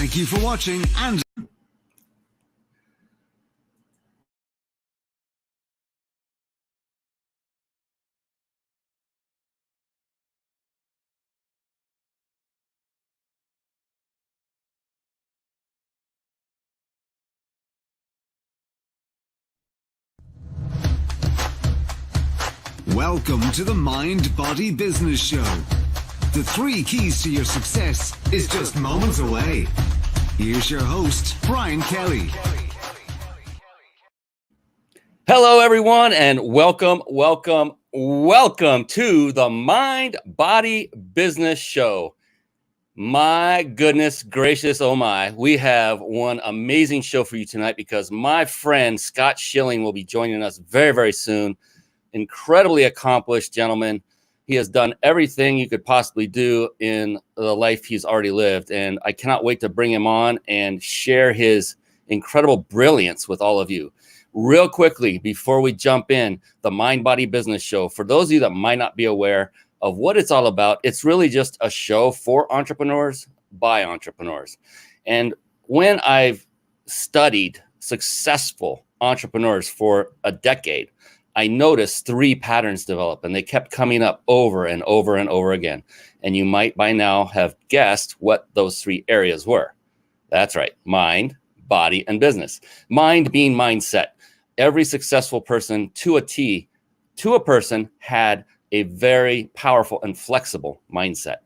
Thank you for watching and welcome to the Mind Body Business Show. The 3 keys to your success is just moments away. Here's your host, Brian Kelly. Hello, everyone, and welcome to the Mind Body Business Show. My goodness gracious, oh my, we have one amazing show for you tonight because my friend Scott Schilling will be joining us very, very soon. Incredibly accomplished gentleman. He has done everything you could possibly do in the life he's already lived, and I cannot wait to bring him on and share his incredible brilliance with all of you. Real quickly, before we jump in, the Mind Body Business Show, for those of you that might not be aware of what it's all about, it's really just a show for entrepreneurs by entrepreneurs. And when I've studied successful entrepreneurs for a decade, I noticed 3 patterns develop, and they kept coming up over and over and over again. And you might by now have guessed what those 3 areas were. That's right, mind, body, and business. Mind being mindset. Every successful person to a T, to a person, had a very powerful and flexible mindset.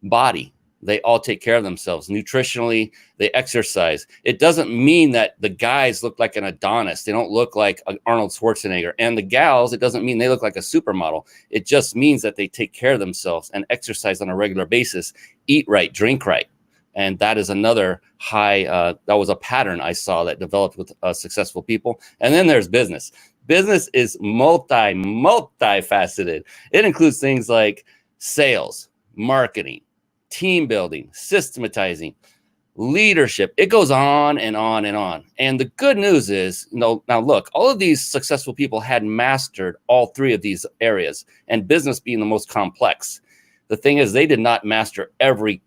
Body, they all take care of themselves nutritionally. They exercise. It doesn't mean that the guys look like an Adonis. They don't look like Arnold Schwarzenegger. And the gals, it doesn't mean they look like a supermodel. It just means that they take care of themselves and exercise on a regular basis, eat right, drink right. And that is another high, that was a pattern I saw that developed with successful people. And then there's business. Business is multifaceted. It includes things like sales, marketing, team building, systematizing, leadership. It goes on and on and on. And the good news is, now look, all of these successful people had mastered all 3 of these areas, and business being the most complex. The thing is, they did not master every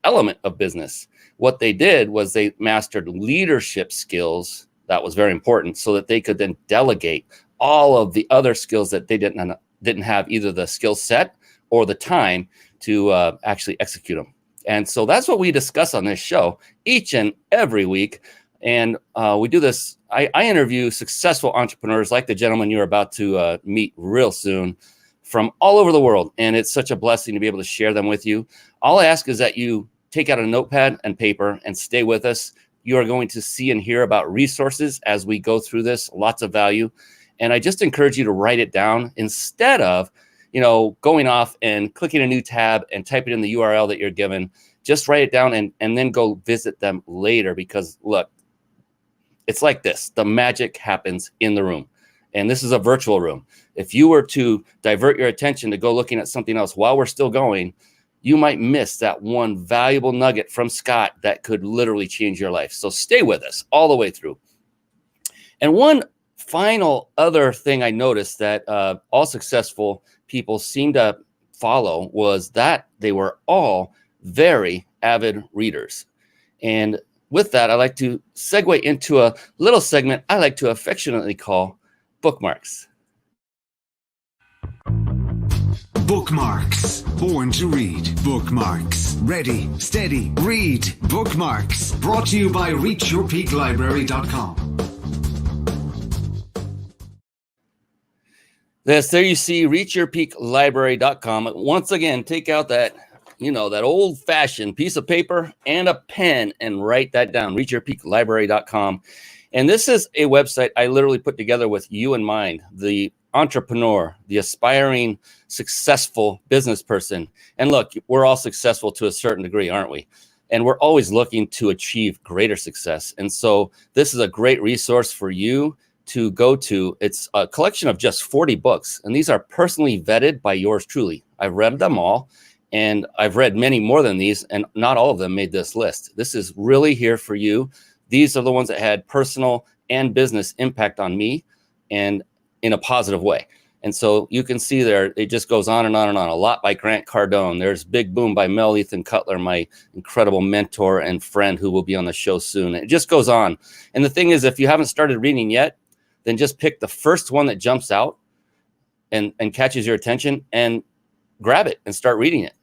element of business. What they did was they mastered leadership skills. That was very important, so that they could then delegate all of the other skills that they didn't have either the skill set or the time to actually execute them. And so that's what we discuss on this show each and every week. And we do this. I interview successful entrepreneurs like the gentleman you're about to meet real soon from all over the world. And it's such a blessing to be able to share them with you. All I ask is that you take out a notepad and paper and stay with us. You are going to see and hear about resources as we go through this, lots of value. And I just encourage you to write it down instead of going off and clicking a new tab and typing in the URL that you're given. Just write it down and then go visit them later, because look, it's like this. The magic happens in the room. And this is a virtual room. If you were to divert your attention to go looking at something else while we're still going, you might miss that one valuable nugget from Scott that could literally change your life. So stay with us all the way through. And one final other thing I noticed that all successful people seem to follow was that they were all very avid readers. And with that, I like to segue into a little segment I like to affectionately call Bookmarks. Bookmarks. Born to read. Bookmarks. Ready, steady, read. Bookmarks. Brought to you by reachyourpeaklibrary.com. Yes, there you see, reachyourpeaklibrary.com. Once again, take out that old-fashioned piece of paper and a pen and write that down, reachyourpeaklibrary.com. And this is a website I literally put together with you in mind, the entrepreneur, the aspiring, successful business person. And look, we're all successful to a certain degree, aren't we? And we're always looking to achieve greater success. And so this is a great resource for you to go to. It's a collection of just 40 books, and these are personally vetted by yours truly. I've read them all, and I've read many more than these, and not all of them made this list. This is really here for you. These are the ones that had personal and business impact on me, and in a positive way. And so you can see there, it just goes on and on and on. A Lot by Grant Cardone. There's Big Boom by Mel Ethan Cutler, my incredible mentor and friend who will be on the show soon. It just goes on. And the thing is, if you haven't started reading yet, then just pick the first one that jumps out and catches your attention and grab it and start reading it.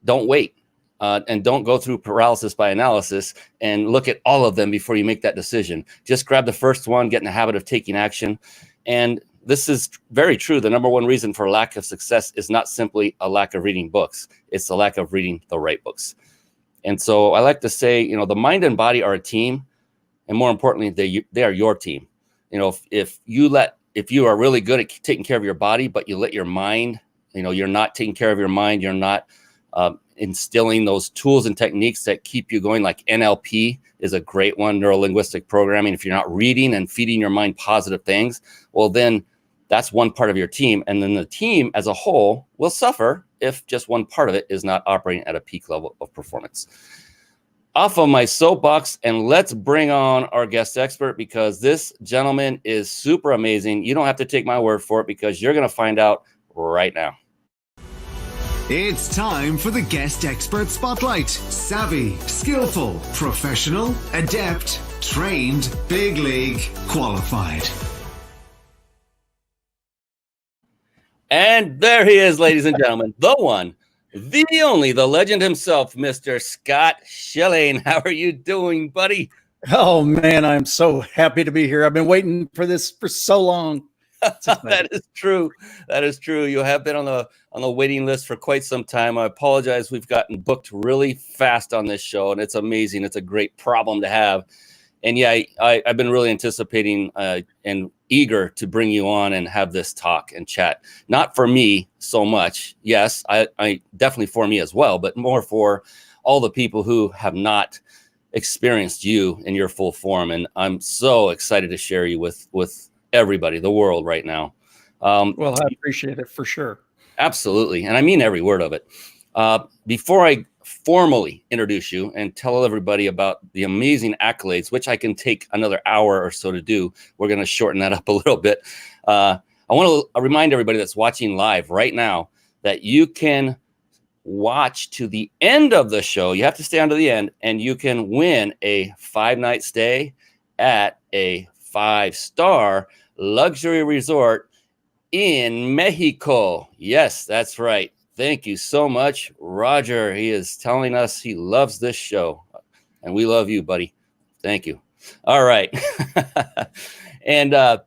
Don't wait. And don't go through paralysis by analysis and look at all of them before you make that decision. Just grab the first one, get in the habit of taking action. And this is very true. The number one reason for lack of success is not simply a lack of reading books. It's the lack of reading the right books. And so I like to say, you know, the mind and body are a team. And more importantly, they are your team. You know, if you are really good at taking care of your body, but you let your mind, you know, you're not taking care of your mind, you're not instilling those tools and techniques that keep you going, like NLP is a great one, neuro-linguistic programming. If you're not reading and feeding your mind positive things, well, then that's one part of your team. And then the team as a whole will suffer if just one part of it is not operating at a peak level of performance. Off of my soapbox, and let's bring on our guest expert, because this gentleman is super amazing. You don't have to take my word for it, because you're going to find out right now. It's time for the guest expert spotlight. Savvy, skillful, professional, adept, trained, big league, qualified. And there he is, ladies and gentlemen, the one, the only, the legend himself, Mr. Scott Schilling. How are you doing, buddy? Oh, man, I'm so happy to be here. I've been waiting for this for so long. That is true. That is true. You have been on the waiting list for quite some time. I apologize. We've gotten booked really fast on this show, and it's amazing. It's a great problem to have. And yeah, I've been really anticipating and eager to bring you on and have this talk and chat. Not for me so much. Yes, I definitely for me as well, but more for all the people who have not experienced you in your full form. And I'm so excited to share you with everybody, the world right now. Well, I appreciate it for sure. Absolutely. And I mean every word of it. Before I formally introduce you and tell everybody about the amazing accolades, which I can take another hour or so to do, we're going to shorten that up a little bit. I want to remind everybody that's watching live right now that you can watch to the end of the show. You have to stay on to the end, and you can win a 5-night stay at a 5-star luxury resort in Mexico. Yes, that's right. Thank you so much, Roger. He is telling us he loves this show, and we love you, buddy. Thank you. All right. And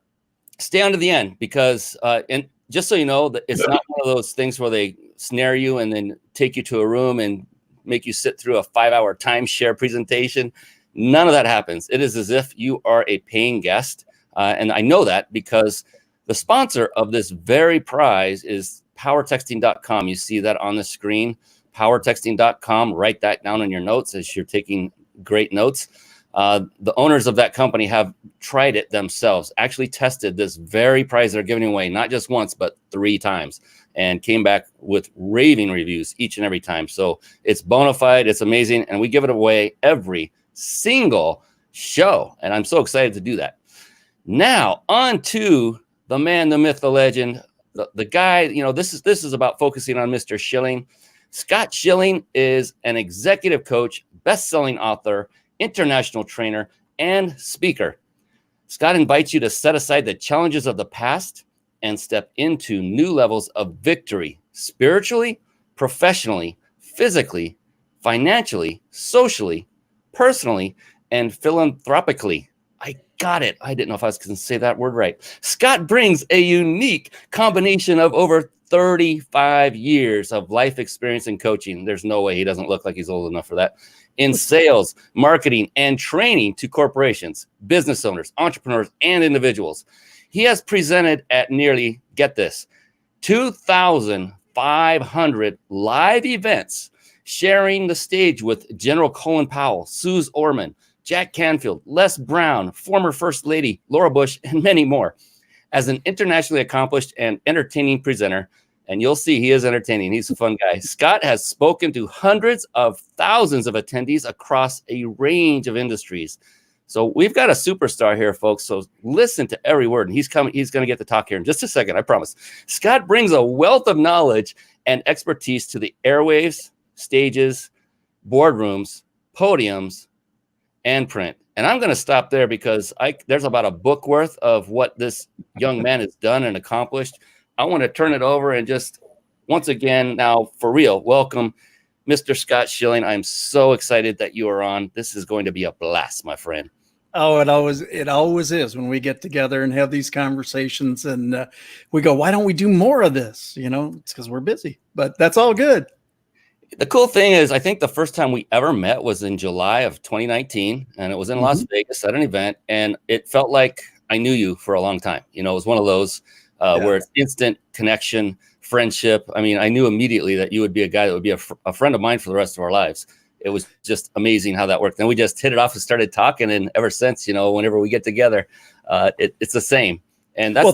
stay on to the end, because and just so you know, that it's not one of those things where they snare you and then take you to a room and make you sit through a 5-hour timeshare presentation. None of that happens. It is as if you are a paying guest. And I know that because the sponsor of this very prize is powertexting.com. You see that on the screen, powertexting.com. Write that down in your notes as you're taking great notes. The owners of that company have tried it themselves, actually tested this very prize they're giving away, not just once, but 3 times, and came back with raving reviews each and every time. So it's bona fide, it's amazing, and we give it away every single show. And I'm so excited to do that. Now, on to the man, the myth, the legend, the guy. You know, this is about focusing on Mr. Schilling. Scott Schilling is an executive coach, best-selling author, international trainer, and speaker. Scott invites you to set aside the challenges of the past and step into new levels of victory, spiritually, professionally, physically, financially, socially, personally, and philanthropically. I got it. I didn't know if I was going to say that word right. Scott brings a unique combination of over 35 years of life experience in coaching. There's no way he doesn't look like he's old enough for that. In sales, marketing, and training to corporations, business owners, entrepreneurs, and individuals. He has presented at nearly, get this, 2,500 live events, sharing the stage with General Colin Powell, Suze Orman, Jack Canfield, Les Brown, former First Lady Laura Bush, and many more. As an internationally accomplished and entertaining presenter, and you'll see he is entertaining, he's a fun guy, Scott has spoken to hundreds of thousands of attendees across a range of industries. So we've got a superstar here, folks. So listen to every word. And he's coming. He's going to get to talk here in just a second. I promise. Scott brings a wealth of knowledge and expertise to the airwaves, stages, boardrooms, podiums, and print. And I'm going to stop there because there's about a book worth of what this young man has done and accomplished. I want to turn it over and just once again, now for real, welcome Mr. Scott Schilling. I'm so excited that you are on. This is going to be a blast, my friend. Oh, it always is when we get together and have these conversations and we go, why don't we do more of this? It's because we're busy, but that's all good. The cool thing is, I think the first time we ever met was in July of 2019, and it was in Las Vegas at an event, and it felt like I knew you for a long time. It was one of those where it's instant connection, friendship. I mean, I knew immediately that you would be a guy that would be a friend of mine for the rest of our lives. It was just amazing how that worked. And we just hit it off and started talking. And ever since, whenever we get together, it's the same. And that's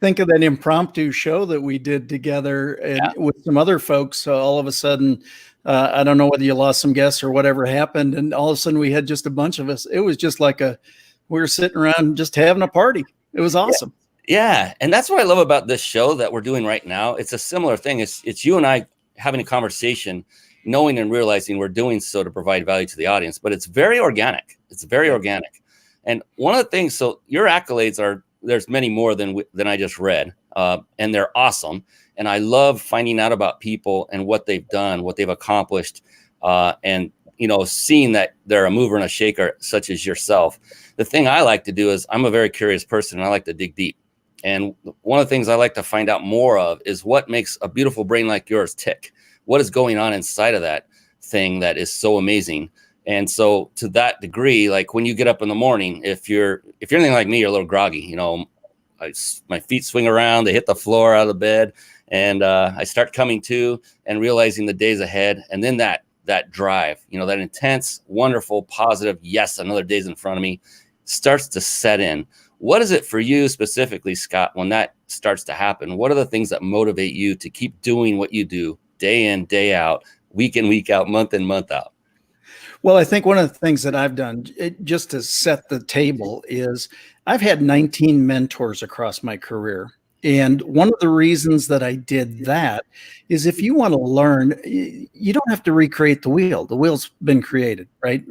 think of that impromptu show that we did together and with some other folks. So all of a sudden, I don't know whether you lost some guests or whatever happened. And all of a sudden we had just a bunch of us. It was just like we were sitting around just having a party. It was awesome. Yeah. And that's what I love about this show that we're doing right now. It's a similar thing. It's you and I having a conversation, knowing and realizing we're doing so to provide value to the audience, but it's very organic. It's very organic. And one of the things, so your accolades there's many more than I just read, and they're awesome. And I love finding out about people and what they've done, what they've accomplished, and seeing that they're a mover and a shaker, such as yourself. The thing I like to do is I'm a very curious person, and I like to dig deep. And one of the things I like to find out more of is what makes a beautiful brain like yours tick. What is going on inside of that thing that is so amazing? And so to that degree, like when you get up in the morning, if you're anything like me, you're a little groggy, my feet swing around, they hit the floor out of the bed, and I start coming to and realizing the days ahead. And then that drive, that intense, wonderful, positive, yes, another day's in front of me starts to set in. What is it for you specifically, Scott, when that starts to happen? What are the things that motivate you to keep doing what you do day in, day out, week in, week out, month in, month out? Well, I think one of the things that I've done just to set the table is I've had 19 mentors across my career. And one of the reasons that I did that is if you want to learn, you don't have to recreate the wheel. The wheel's been created, right?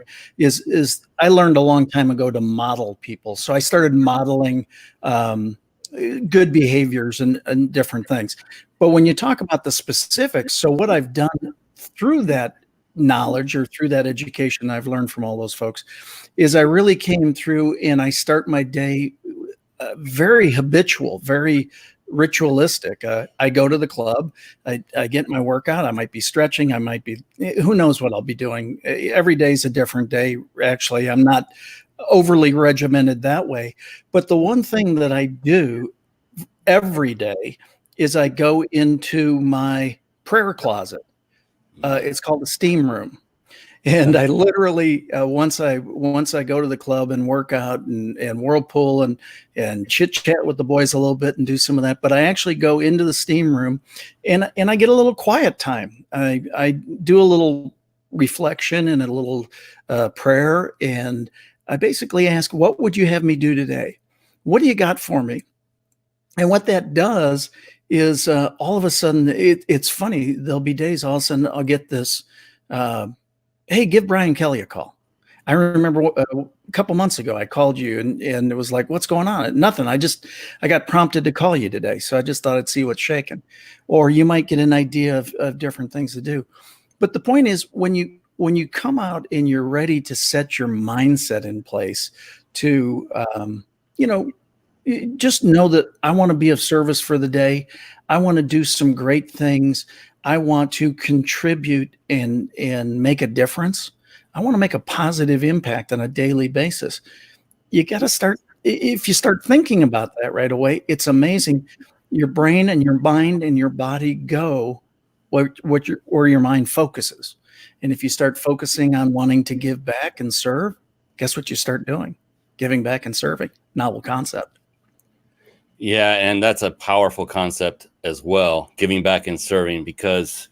I learned a long time ago to model people. So I started modeling good behaviors and different things. But when you talk about the specifics, so what I've done through that knowledge or through that education I've learned from all those folks is I really came through and I start my day very habitual, very ritualistic. I go to the club, I get my workout. I might be stretching. I might be, who knows what I'll be doing. Every day is a different day. Actually, I'm not overly regimented that way. But the one thing that I do every day is I go into my prayer closet. It's called the steam room. And I literally, once I go to the club and work out and whirlpool and chit chat with the boys a little bit and do some of that, but I actually go into the steam room and I get a little quiet time. I do a little reflection and a little prayer. And I basically ask, what would you have me do today? What do you got for me? And what that does is all of a sudden, it's funny. There'll be days all of a sudden I'll get this, hey, give Brian Kelly a call. I remember a couple months ago, I called you and it was like, what's going on? Nothing. I got prompted to call you today. So I just thought I'd see what's shaking. Or you might get an idea of different things to do. But the point is when you come out and you're ready to set your mindset in place to, just know that I want to be of service for the day. I want to do some great things. I want to contribute and make a difference. I want to make a positive impact on a daily basis. You got to start, if you start thinking about that right away, it's amazing. Your brain and your mind and your body go where your mind focuses. And if you start focusing on wanting to give back and serve, guess what you start doing? Giving back and serving. Novel concept. Yeah, and that's a powerful concept as well, giving back and serving, because,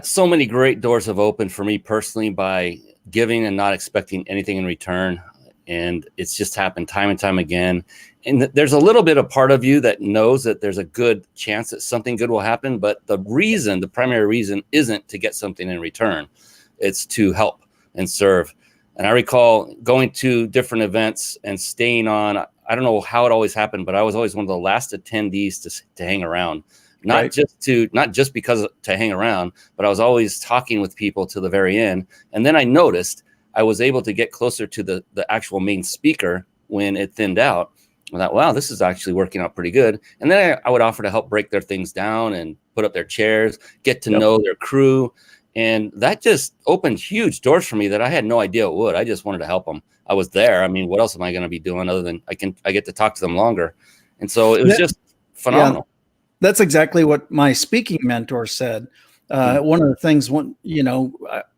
so many great doors have opened for me personally by giving and not expecting anything in return. And it's just happened time and time again. And there's a little bit of part of you that knows that there's a good chance that something good will happen. But the primary reason isn't to get something in return. It's to help and serve. And I recall going to different events and staying on. I don't know how it always happened, but I was always one of the last attendees to hang around. Not just because to hang around, but I was always talking with people to the very end. And then I noticed I was able to get closer to the actual main speaker when it thinned out. I thought, wow, this is actually working out pretty good. And then I would offer to help break their things down and put up their chairs, get to know their crew. And that just opened huge doors for me that I had no idea it would. I just wanted to help them. I was there. I mean, what else am I going to be doing other than I get to talk to them longer? And so it was just phenomenal. Yeah, that's exactly what my speaking mentor said. One of the things,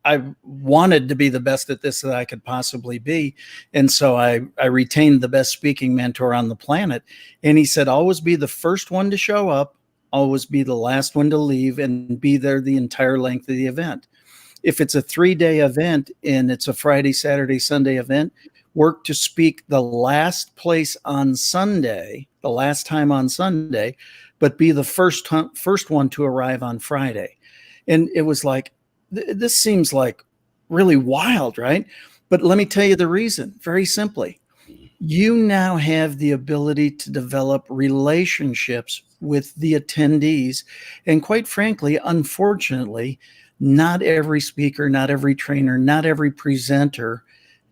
I wanted to be the best at this that I could possibly be. And so I retained the best speaking mentor on the planet. And he said, always be the first one to show up, always be the last one to leave, and be there the entire length of the event. If it's a 3-day event and it's a Friday, Saturday, Sunday event, work to speak the last place on Sunday, the last time on Sunday, but be the first one to arrive on Friday. And it was like, this seems like really wild, right? But let me tell you the reason, very simply. You now have the ability to develop relationships with the attendees. And quite frankly, unfortunately, not every speaker, not every trainer, not every presenter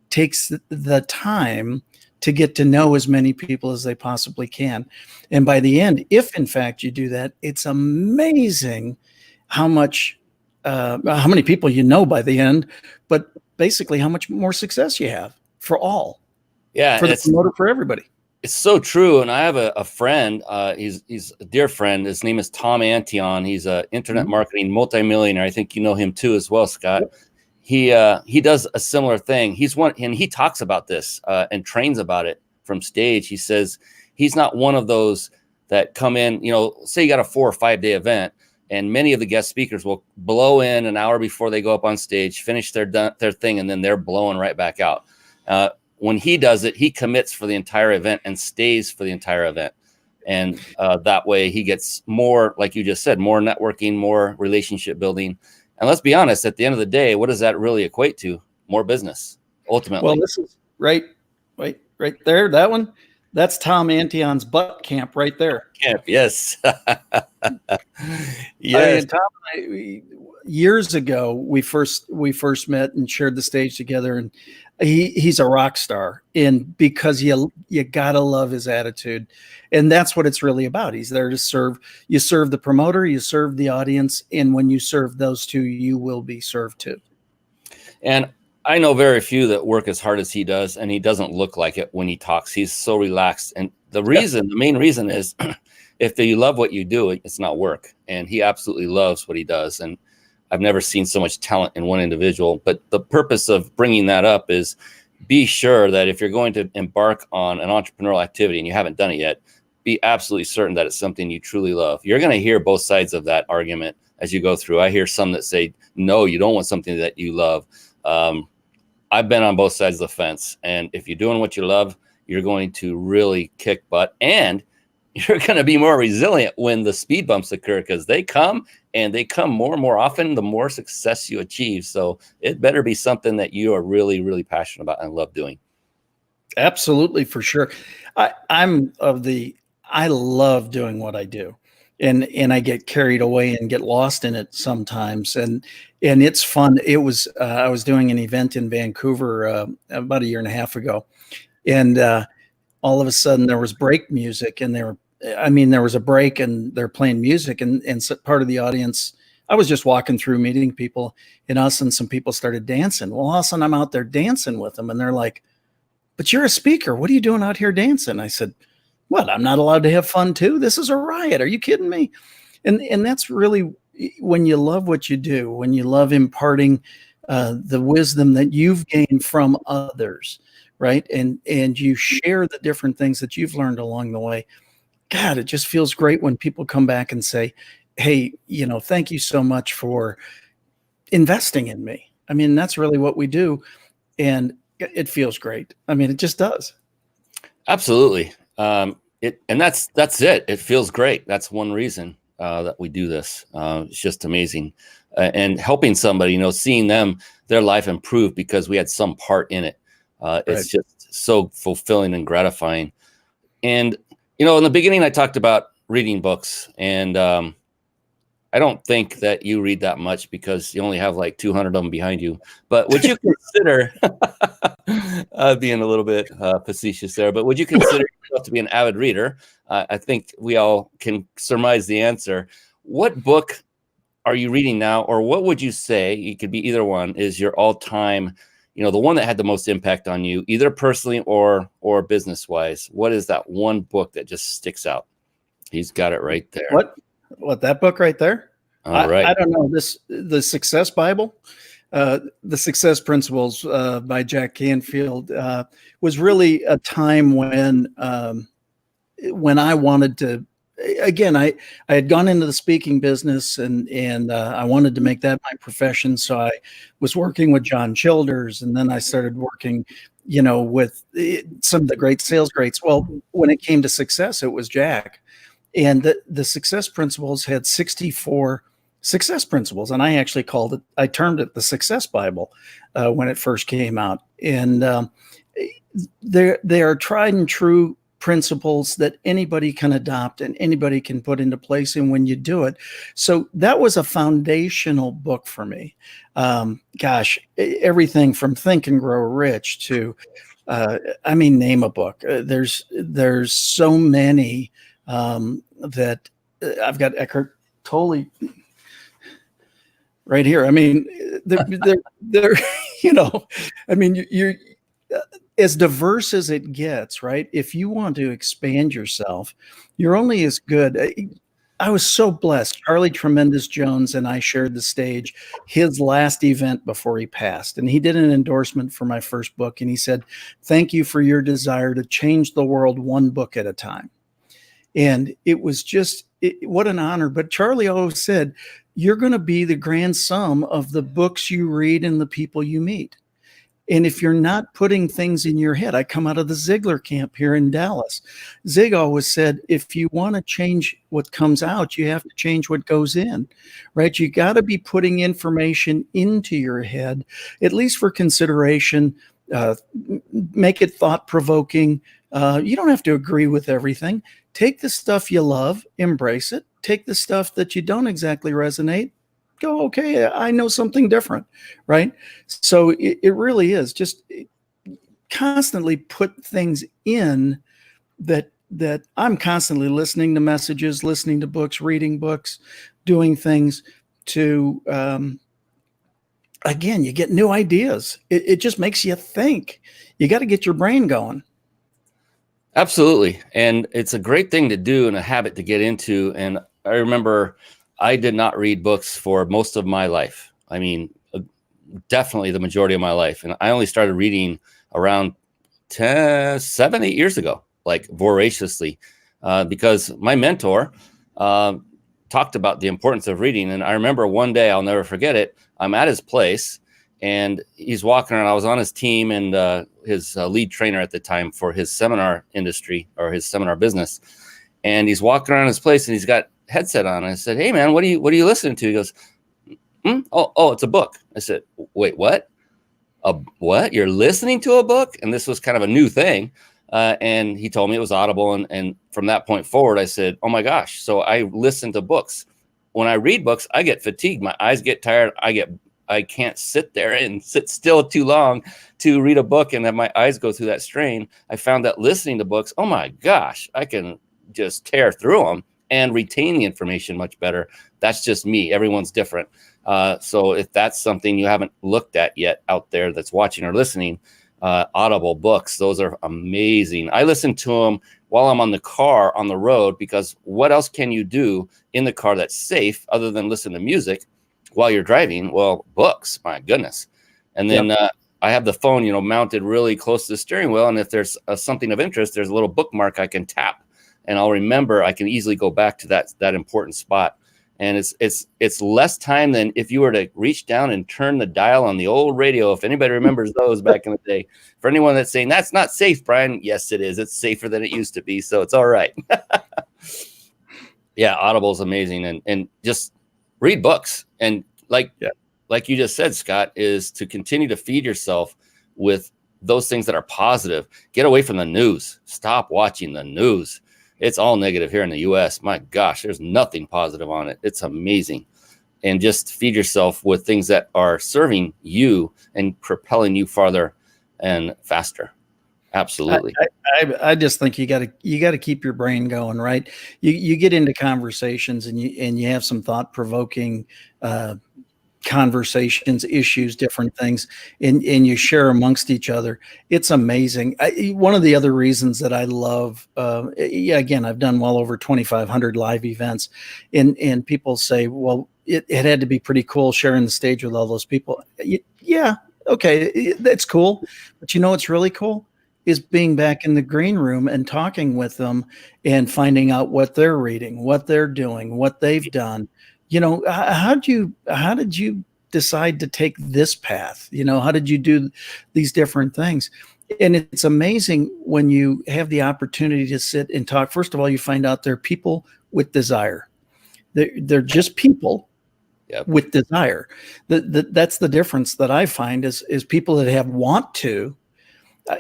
takes the time to get to know as many people as they possibly can. And by the end, if in fact you do that, it's amazing how many people you know by the end, but basically how much more success you have for all. Yeah, for the promoter, for everybody. It's so true. And I have a friend, he's a dear friend. His name is Tom Antion. He's an internet marketing multimillionaire. I think you know him too as well, Scott. Yep. He does a similar thing. And he talks about this and trains about it from stage. He says he's not one of those that come in, say you got a 4 or 5 day event, and many of the guest speakers will blow in an hour before they go up on stage, finish their thing, and then they're blowing right back out. When he does it, he commits for the entire event and stays for the entire event. And that way he gets more, like you just said, more networking, more relationship building. And let's be honest, at the end of the day, what does that really equate to? More business, ultimately. Well, this is right there. That one, that's Tom Antion's butt camp right there. Camp, yes. Yes. Tom and I, years ago, we first met and shared the stage together, and he's a rock star. And because you gotta love his attitude, and that's what it's really about. He's there to serve. You serve the promoter, you serve the audience, and when you serve those two, you will be served too. And I know very few that work as hard as he does, and he doesn't look like it when he talks. He's so relaxed. And the main reason is if you love what you do, it's not work. And he absolutely loves what he does. And I've never seen so much talent in one individual. But the purpose of bringing that up is be sure that if you're going to embark on an entrepreneurial activity and you haven't done it yet, be absolutely certain that it's something you truly love. You're going to hear both sides of that argument as you go through. I hear some that say, no, you don't want something that you love. I've been on both sides of the fence. And if you're doing what you love, you're going to really kick butt, and you're going to be more resilient when the speed bumps occur, because they come, and they come more and more often the more success you achieve. So it better be something that you are really, really passionate about and love doing. Absolutely, for sure. I love doing what I do. And I get carried away and get lost in it sometimes. And it's fun. It was, I was doing an event in Vancouver about 1.5 years ago. And all of a sudden there was break music, and there was a break and they're playing music, and so part of the audience, I was just walking through meeting people, and all of a sudden some people started dancing. Well, all of a sudden I'm out there dancing with them, and they're like, but you're a speaker. What are you doing out here dancing? I said, what? I'm not allowed to have fun too? This is a riot. Are you kidding me? And that's really when you love what you do, when you love imparting the wisdom that you've gained from others, right? And you share the different things that you've learned along the way. God, it just feels great when people come back and say, hey, thank you so much for investing in me. I mean, that's really what we do. And it feels great. I mean, it just does. Absolutely. That's it. It feels great. That's one reason that we do this. It's just amazing. And helping somebody, seeing their life improve because we had some part in it. It's just so fulfilling and gratifying. And, in the beginning, I talked about reading books, and I don't think that you read that much because you only have like 200 of them behind you. But would you consider being a little bit facetious there? But would you consider yourself to be an avid reader? I think we all can surmise the answer. What book are you reading now, or what would you say, it could be either one, is your all-time, the one that had the most impact on you, either personally or business-wise? What is that one book that just sticks out? He's got it right there. What, that book right there? All right. I don't know. The Success Bible, the Success Principles by Jack Canfield was really a time when I wanted to. Again, I had gone into the speaking business and I wanted to make that my profession. So I was working with John Childers, and then I started working, with some of the great sales greats. Well, when it came to success, it was Jack. And the Success Principles had 64 success principles. And I actually termed it the Success Bible when it first came out. And they are tried and true principles that anybody can adopt and anybody can put into place. And when you do it, so that was a foundational book for me. Everything from Think and Grow Rich to, name a book. There's so many that I've got Eckhart Tolle right here. I mean, they're you're as diverse as it gets, right? If you want to expand yourself, you're only as good. I was so blessed. Charlie Tremendous Jones and I shared the stage, his last event before he passed. And he did an endorsement for my first book. And he said, "Thank you for your desire to change the world one book at a time." And it was just, what an honor. But Charlie always said, you're going to be the grand sum of the books you read and the people you meet. And if you're not putting things in your head, I come out of the Ziglar camp here in Dallas. Zig always said, if you want to change what comes out, you have to change what goes in, right? You got to be putting information into your head, at least for consideration, make it thought-provoking. You don't have to agree with everything. Take the stuff you love, embrace it. Take the stuff that you don't exactly resonate, go, okay, I know something different, right? So it really is just constantly put things in that I'm constantly listening to messages, listening to books, reading books, doing things to, again, you get new ideas. It just makes you think. You got to get your brain going. Absolutely. And it's a great thing to do and a habit to get into. And I remember I did not read books for most of my life. I mean, definitely the majority of my life. And I only started reading around 7, 8 years ago, like voraciously, because my mentor talked about the importance of reading. And I remember one day, I'll never forget it, I'm at his place and he's walking around. I was on his team and his lead trainer at the time for his seminar industry or his seminar business. And he's walking around his place and he's got headset on. I said, "Hey man, what are you listening to?" He goes, Oh, it's a book. I said, "Wait, what? What? You're listening to a book?" And this was kind of a new thing. And he told me it was Audible. And from that point forward, I said, "Oh my gosh." So I listen to books. When I read books, I get fatigued. My eyes get tired. I can't sit there and sit still too long to read a book and then my eyes go through that strain. I found that listening to books, oh my gosh, I can just tear through them and retain the information much better. That's just me. Everyone's different. So if that's something you haven't looked at yet out there that's watching or listening, Audible books, those are amazing. I listen to them while I'm on the car on the road, because what else can you do in the car that's safe other than listen to music while you're driving? Well, books, my goodness. And then I have the phone, mounted really close to the steering wheel. And if there's something of interest, there's a little bookmark I can tap and I'll remember. I can easily go back to that important spot And it's less time than if you were to reach down and turn the dial on the old radio. If anybody remembers those back in the day, for anyone that's saying that's not safe, Brian, yes, it is. It's safer than it used to be. So it's all right. Yeah. Audible is amazing. And just read books. And like you just said, Scott, is to continue to feed yourself with those things that are positive. Get away from the news. Stop watching the news. It's all negative here in the US. My gosh, there's nothing positive on it. It's amazing. And just feed yourself with things that are serving you and propelling you farther and faster. Absolutely. I just think you got to keep your brain going, right? You get into conversations and you have some thought provoking conversations, issues, different things, and you share amongst each other. It's amazing. One of the other reasons that I love, again, I've done well over 2,500 live events, and people say, well, it had to be pretty cool sharing the stage with all those people. Yeah, okay, that's cool. But you know what's really cool is being back in the green room and talking with them and finding out what they're reading, what they're doing, what they've done. You know, how did you decide to take this path? You know, how did you do these different things? And it's amazing when you have the opportunity to sit and talk. First of all, you find out they're people with desire. They're just people with desire. That's the difference that I find is people that have want to.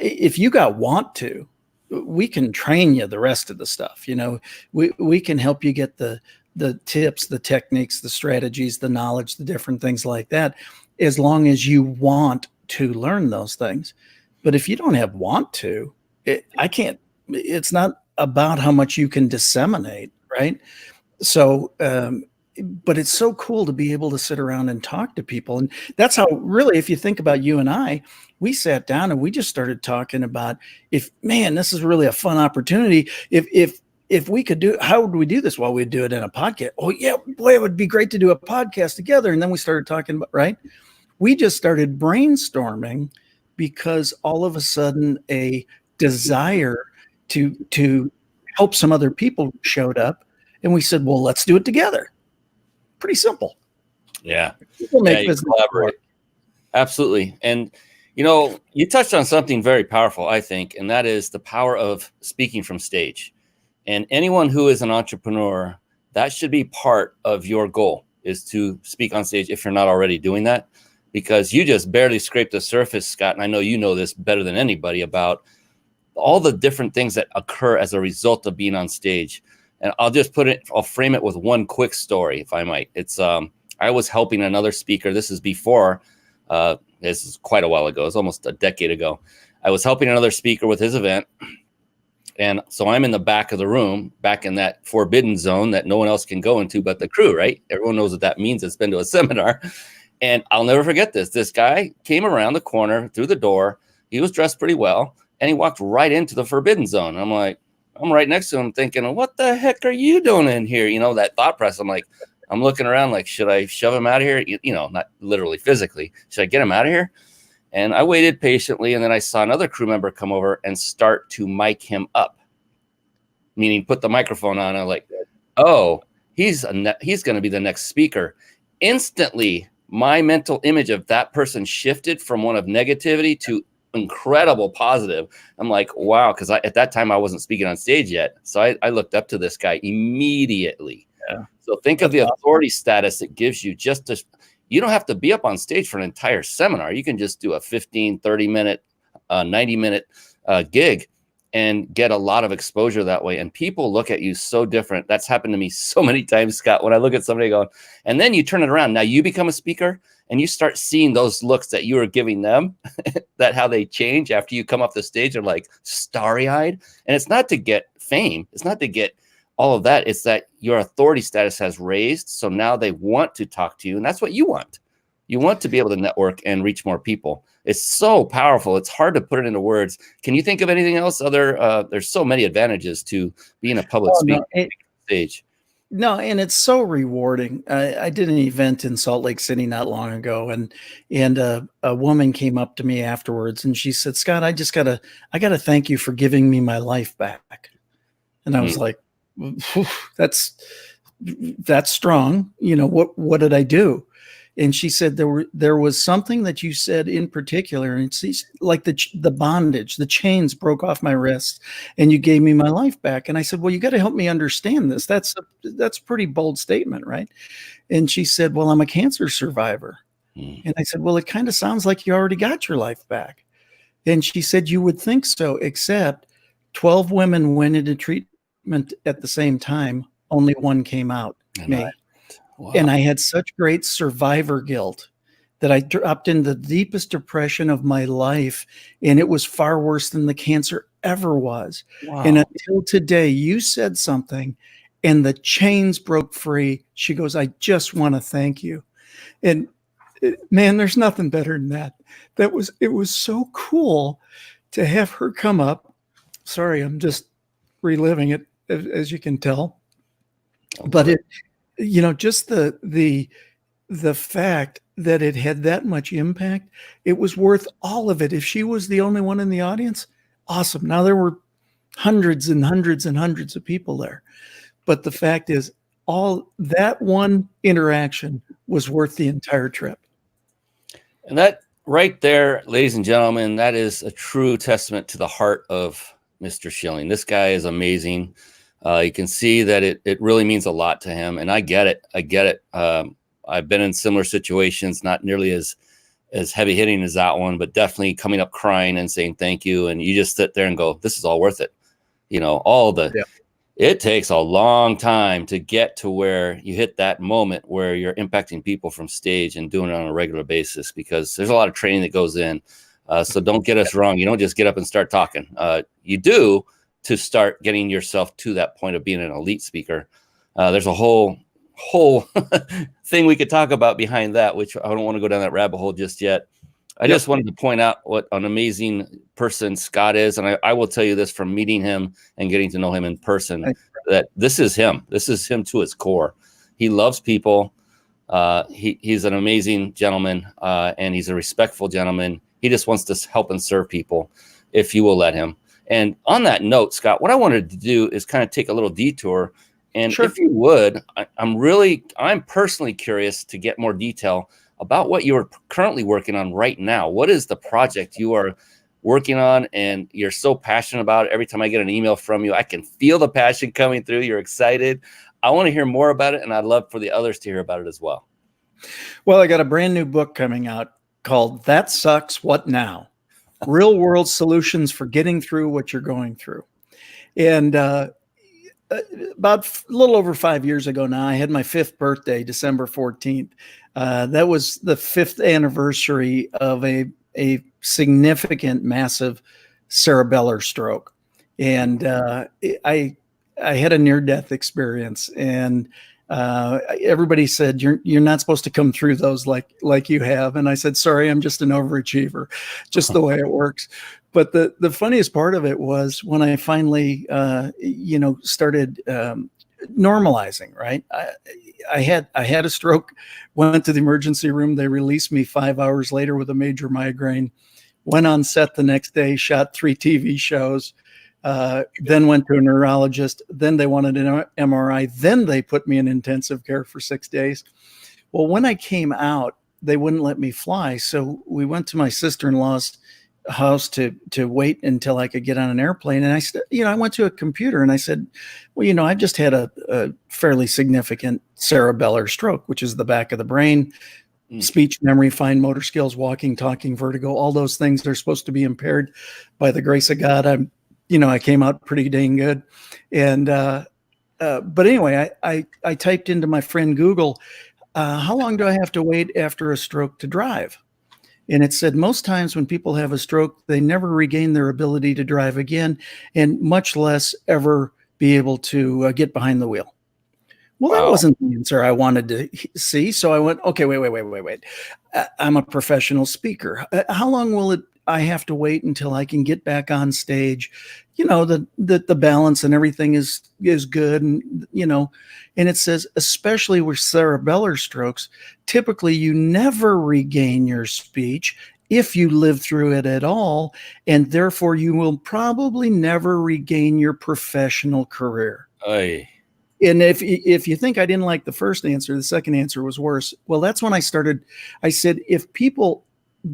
If you got want to, we can train you the rest of the stuff. You know, we can help you get the tips, the techniques, the strategies, the knowledge, the different things like that, as long as you want to learn those things. But if you don't have want to, it's not about how much you can disseminate, right? So, but it's so cool to be able to sit around and talk to people. And that's how, really, if you think about you and I, we sat down and we just started talking about this is really a fun opportunity. If we could how would we do this? Well, we'd do it in a podcast. Oh yeah, boy, it would be great to do a podcast together. And then we started talking about, right? We just started brainstorming because all of a sudden a desire to help some other people showed up. And we said, well, let's do it together. Pretty simple. Yeah. People make business collaborate. Absolutely. And, you know, you touched on something very powerful, I think, and that is the power of speaking from stage. And anyone who is an entrepreneur, that should be part of your goal, is to speak on stage if you're not already doing that, because you just barely scraped the surface, Scott. And I know you know this better than anybody about all the different things that occur as a result of being on stage. And I'll frame it with one quick story, if I might. It's I was helping another speaker. This is before, this is quite a while ago. It's almost a decade ago. I was helping another speaker with his event. And so I'm in the back of the room, back in that forbidden zone that no one else can go into but the crew, right? Everyone knows what that means. It's been to a seminar. And I'll never forget this. This guy came around the corner through the door. He was dressed pretty well. And he walked right into the forbidden zone. I'm like, I'm right next to him thinking, what the heck are you doing in here? You know, that thought process. I'm like, I'm looking around like, should I shove him out of here? You know, not literally physically. Should I get him out of here? And I waited patiently. And then I saw another crew member come over and start to mic him up, meaning put the microphone on. I'm like, oh, he's going to be the next speaker. Instantly, my mental image of that person shifted from one of negativity to incredible positive. I'm like, wow, because at that time I wasn't speaking on stage yet. So I looked up to this guy immediately. Yeah. So think of the authority status it gives you. You don't have to be up on stage for an entire seminar. You can just do a 15, 30 minute, 90 minute gig and get a lot of exposure that way. And people look at you so different. That's happened to me so many times, Scott, when I look at somebody going, and then you turn it around. Now you become a speaker and you start seeing those looks that you were giving them, that how they change after you come off the stage. They're like starry eyed. And it's not to get fame. It's not to get all of that. It's that your authority status has raised. So now they want to talk to you. And that's what you want. You want to be able to network and reach more people. It's so powerful. It's hard to put it into words. Can you think of anything else? There's so many advantages to being a public speaker stage. No, and it's so rewarding. I did an event in Salt Lake City not long ago, and a woman came up to me afterwards, and she said, "Scott, I gotta thank you for giving me my life back." And I was like, that's strong. What did I do? And she said, there was something that you said in particular, and it's like the bondage, the chains broke off my wrists, and you gave me my life back. And I said, well, you got to help me understand this. That's a pretty bold statement, right? And she said, well, I'm a cancer survivor. And I said, well, it kind of sounds like you already got your life back. And she said, you would think so, except 12 women went into treatment at the same time. Only one came out, me. Wow. And I had such great survivor guilt that I dropped into the deepest depression of my life. And it was far worse than the cancer ever was. Wow. And until today, you said something and the chains broke free. She goes, I just want to thank you. And man, there's nothing better than that. It was so cool to have her come up. Sorry, I'm just reliving it, as you can tell. But just the fact that it had that much impact, it was worth all of it. If she was the only one in the audience, awesome. Now there were hundreds and hundreds and hundreds of people there. But the fact is, all that one interaction was worth the entire trip. And that right there, ladies and gentlemen, that is a true testament to the heart of Mr. Schilling. This guy is amazing. You can see that it really means a lot to him. And I get it. I've been in similar situations, not nearly as heavy hitting as that one, but definitely coming up crying and saying thank you. And you just sit there and go, this is all worth it. It takes a long time to get to where you hit that moment where you're impacting people from stage and doing it on a regular basis, because there's a lot of training that goes in. So don't get us wrong. You don't just get up and start talking. You do to start getting yourself to that point of being an elite speaker. There's a whole thing we could talk about behind that, which I don't want to go down that rabbit hole just yet. I just wanted to point out what an amazing person Scott is. And I will tell you this from meeting him and getting to know him in person, that this is him. This is him to his core. He loves people. He's an amazing gentleman, and he's a respectful gentleman. He just wants to help and serve people if you will let him. And on that note, Scott, what I wanted to do is kind of take a little detour. And if you would, I'm personally curious to get more detail about what you're currently working on right now. What is the project you are working on and you're so passionate about it? Every time I get an email from you, I can feel the passion coming through. You're excited. I want to hear more about it, and I'd love for the others to hear about it as well. Well, I got a brand new book coming out called That Sucks, What Now? Real World Solutions for Getting Through What You're Going Through. And about a little over 5 years ago now, I had my 5th birthday, December 14th. That was the 5th anniversary of a significant, massive cerebellar stroke. And I had a near-death experience, and everybody said, you're not supposed to come through those like you have. And I said, sorry, I'm just an overachiever, just the way it works. But the funniest part of it was when I finally, started normalizing, right? I had a stroke, went to the emergency room. They released me 5 hours later with a major migraine, went on set the next day, shot 3 TV shows, then went to a neurologist. Then they wanted an MRI. Then they put me in intensive care for 6 days. Well, when I came out, they wouldn't let me fly. So we went to my sister-in-law's house to wait until I could get on an airplane. And I went to a computer and I said, well, I've just had a fairly significant cerebellar stroke, which is the back of the brain, speech, memory, fine motor skills, walking, talking, vertigo, all those things are supposed to be impaired. By the grace of God, I came out pretty dang good. And, but anyway, I typed into my friend Google, how long do I have to wait after a stroke to drive? And it said most times when people have a stroke, they never regain their ability to drive again, and much less ever be able to get behind the wheel. Well, that wasn't the answer I wanted to see. So I went, okay, wait. I'm a professional speaker. How long will I have to wait until I can get back on stage? The balance and everything is good. And, and it says, especially with cerebellar strokes, typically you never regain your speech if you live through it at all. And therefore you will probably never regain your professional career. Oy. And if you think I didn't like the first answer, the second answer was worse. Well, that's when I said, if people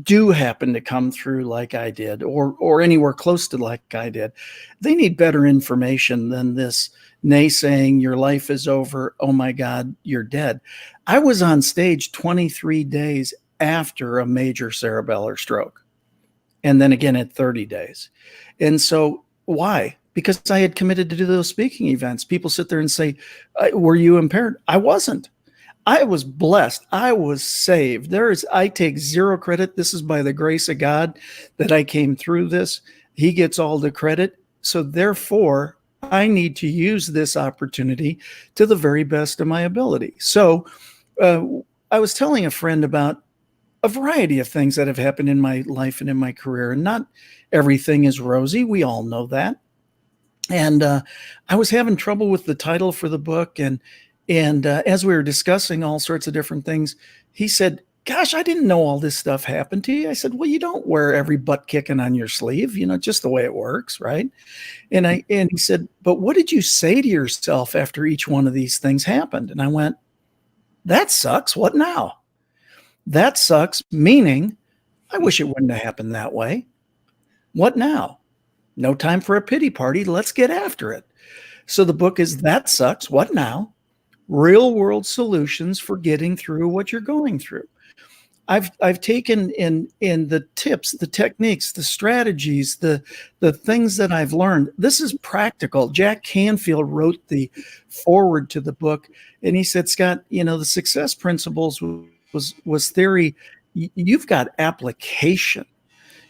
do happen to come through like I did, or anywhere close to like I did, they need better information than this naysaying your life is over. Oh my God, you're dead. I was on stage 23 days after a major cerebellar stroke, and then again at 30 days. And so why? Because I had committed to do those speaking events. People sit there and say, were you impaired? I wasn't. I was blessed. I was saved. I take zero credit. This is by the grace of God that I came through this. He gets all the credit. So therefore, I need to use this opportunity to the very best of my ability. So I was telling a friend about a variety of things that have happened in my life and in my career, and not everything is rosy. We all know that. And I was having trouble with the title for the book. And as we were discussing all sorts of different things, he said, gosh, I didn't know all this stuff happened to you. I said, well, you don't wear every butt kicking on your sleeve, just the way it works, right? And he said, but what did you say to yourself after each one of these things happened? And I went, that sucks. What now? That sucks, meaning I wish it wouldn't have happened that way. What now? No time for a pity party. Let's get after it. So the book is That Sucks. What Now? Real world solutions for getting through what you're going through. I've taken in the tips, the techniques, the strategies, the things that I've learned. This is practical. Jack Canfield wrote the foreword to the book, and he said, Scott, the success principles was theory. You've got application.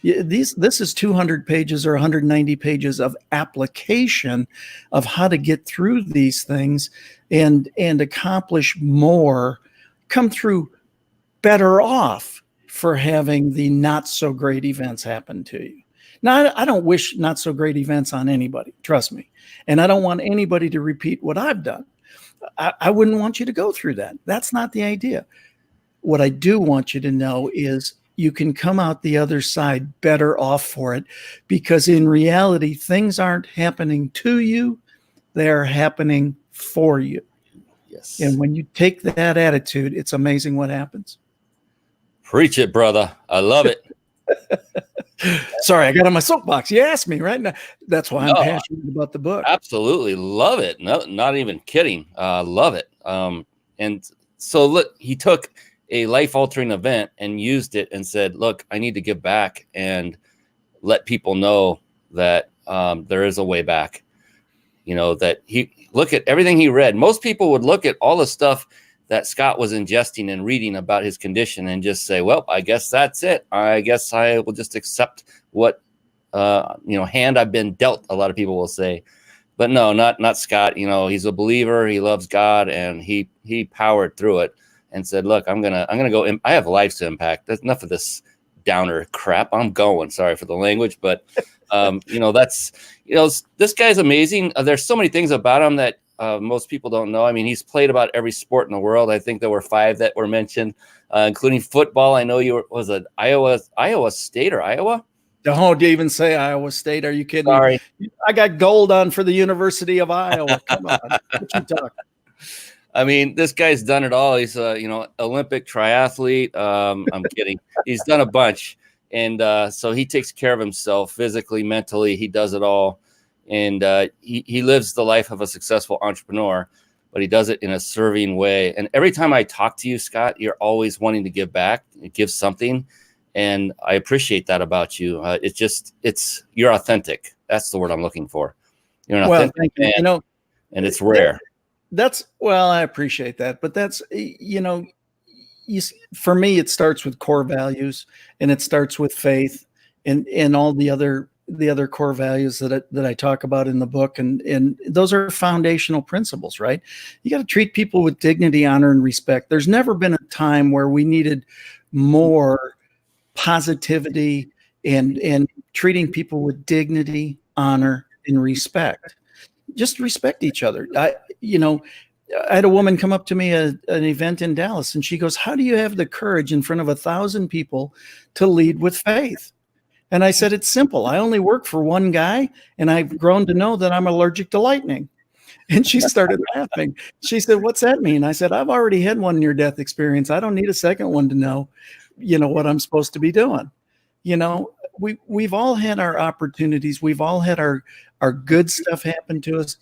This is 200 pages or 190 pages of application of how to get through these things and accomplish more, come through better off for having the not so great events happen to you. Now, I don't wish not so great events on anybody, trust me. And I don't want anybody to repeat what I've done. I wouldn't want you to go through that. That's not the idea. What I do want you to know is you can come out the other side better off for it, because in reality, things aren't happening to you, they're happening for you. Yes. And when you take that attitude, it's amazing what happens. Preach it, brother. I love it. Sorry, I got on my soapbox. You asked me right now. That's why I'm passionate about the book. Absolutely love it. No, not even kidding. Love it. And so look, he took a life-altering event and used it and said, look, I need to give back and let people know that there is a way back. That he look at everything he read. Most people would look at all the stuff that Scott was ingesting and reading about his condition and just say, well, I guess that's it. I guess I will just accept what, hand I've been dealt, a lot of people will say. But no, not Scott. He's a believer. He loves God, and he powered through it and said, look, I'm gonna go. I have lives to impact. That's enough of this downer crap. I'm going. Sorry for the language, but that's this guy's amazing. There's so many things about him that most people don't know. I mean, he's played about every sport in the world. I think there were 5 that were mentioned, including football. I know was it Iowa State or Iowa? Don't even say Iowa State. Are you kidding? Sorry. Me? I got gold on for the University of Iowa. Come on. What you talking? I mean, this guy's done it all. He's Olympic triathlete. I'm kidding. He's done a bunch. And so he takes care of himself physically, mentally. He does it all. And he lives the life of a successful entrepreneur, but he does it in a serving way. And every time I talk to you, Scott, you're always wanting to give back, give something. And I appreciate that about you. You're authentic. That's the word I'm looking for. You're an authentic man, and it's rare. I appreciate that. But that's, for me, it starts with core values, and it starts with faith and all the other core values that I talk about in the book. And those are foundational principles, right? You got to treat people with dignity, honor, and respect. There's never been a time where we needed more positivity and treating people with dignity, honor, and respect. Just respect each other. I had a woman come up to me at an event in Dallas, and she goes, how do you have the courage in front of 1,000 people to lead with faith? And I said, it's simple. I only work for one guy, and I've grown to know that I'm allergic to lightning. And she started laughing. She said, "What's that mean?" I said, "I've already had one near-death experience. I don't need a second one to know, what I'm supposed to be doing." We've all had our opportunities. We've all had our good stuff happen to us.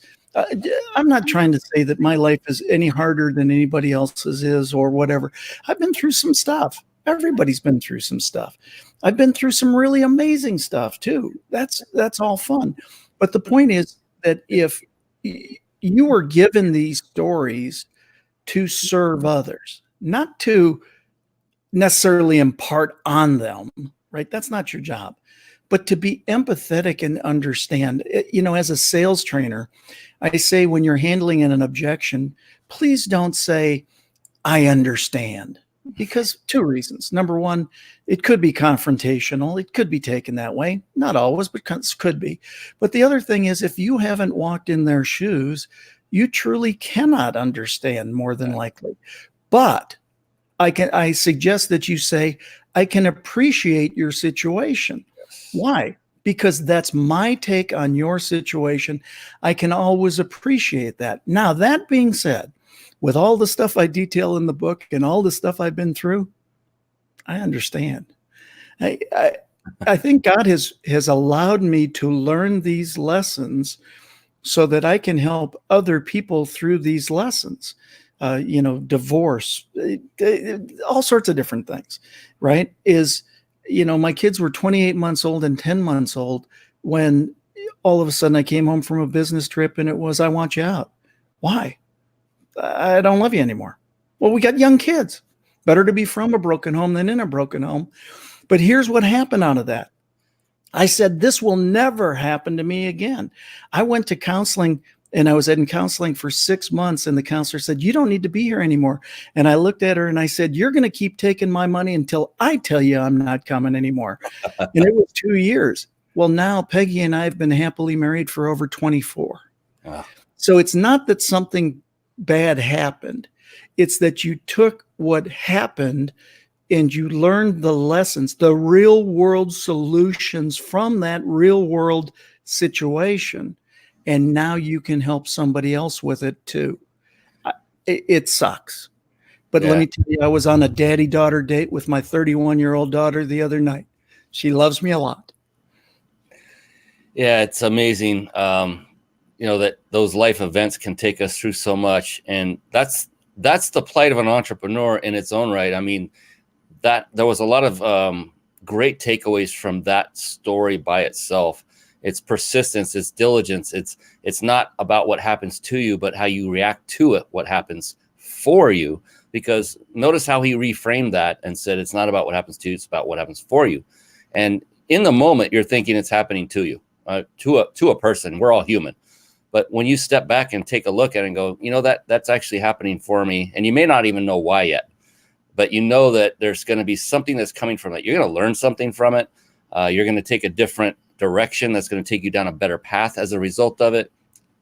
I'm not trying to say that my life is any harder than anybody else's is or whatever. I've been through some stuff. Everybody's been through some stuff. I've been through some really amazing stuff too. That's all fun. But the point is that if you were given these stories to serve others, not to necessarily impart on them, right? That's not your job, but to be empathetic and understand. As a sales trainer, I say when you're handling an objection, please don't say, "I understand," because two reasons. Number one, it could be confrontational. It could be taken that way. Not always, but could be. But the other thing is, if you haven't walked in their shoes, you truly cannot understand, more than likely. But I suggest that you say, "I can appreciate your situation." Why? Because that's my take on your situation. I can always appreciate that. Now, that being said, with all the stuff I detail in the book and all the stuff I've been through, I understand. I think God has allowed me to learn these lessons so that I can help other people through these lessons. Divorce, all sorts of different things, right? My kids were 28 months old and 10 months old when all of a sudden I came home from a business trip and it was, "I want you out." Why? "I don't love you anymore." Well, we got young kids. Better to be from a broken home than in a broken home. But here's what happened out of that. I said, "This will never happen to me again." I went to counseling and I was in counseling for 6 months, and the counselor said, "You don't need to be here anymore." And I looked at her and I said, "You're going to keep taking my money until I tell you I'm not coming anymore." And it was 2 years. Well, now Peggy and I have been happily married for over 24. Wow. So it's not that something bad happened. It's that you took what happened and you learned the lessons, the real world solutions from that real world situation. And now you can help somebody else with it too. It sucks. But let me tell you, I was on a daddy-daughter date with my 31-year-old daughter the other night. She loves me a lot. Yeah, it's amazing. That those life events can take us through so much. And that's the plight of an entrepreneur in its own right. I mean, that there was a lot of great takeaways from that story by itself. It's persistence, it's diligence. It's not about what happens to you, but how you react to it, what happens for you. Because notice how he reframed that and said, it's not about what happens to you, it's about what happens for you. And in the moment, you're thinking it's happening to you, to a person. We're all human. But when you step back and take a look at it and go, that's actually happening for me. And you may not even know why yet, but you know that there's going to be something that's coming from it. You're going to learn something from it. You're going to take a different direction that's going to take you down a better path as a result of it.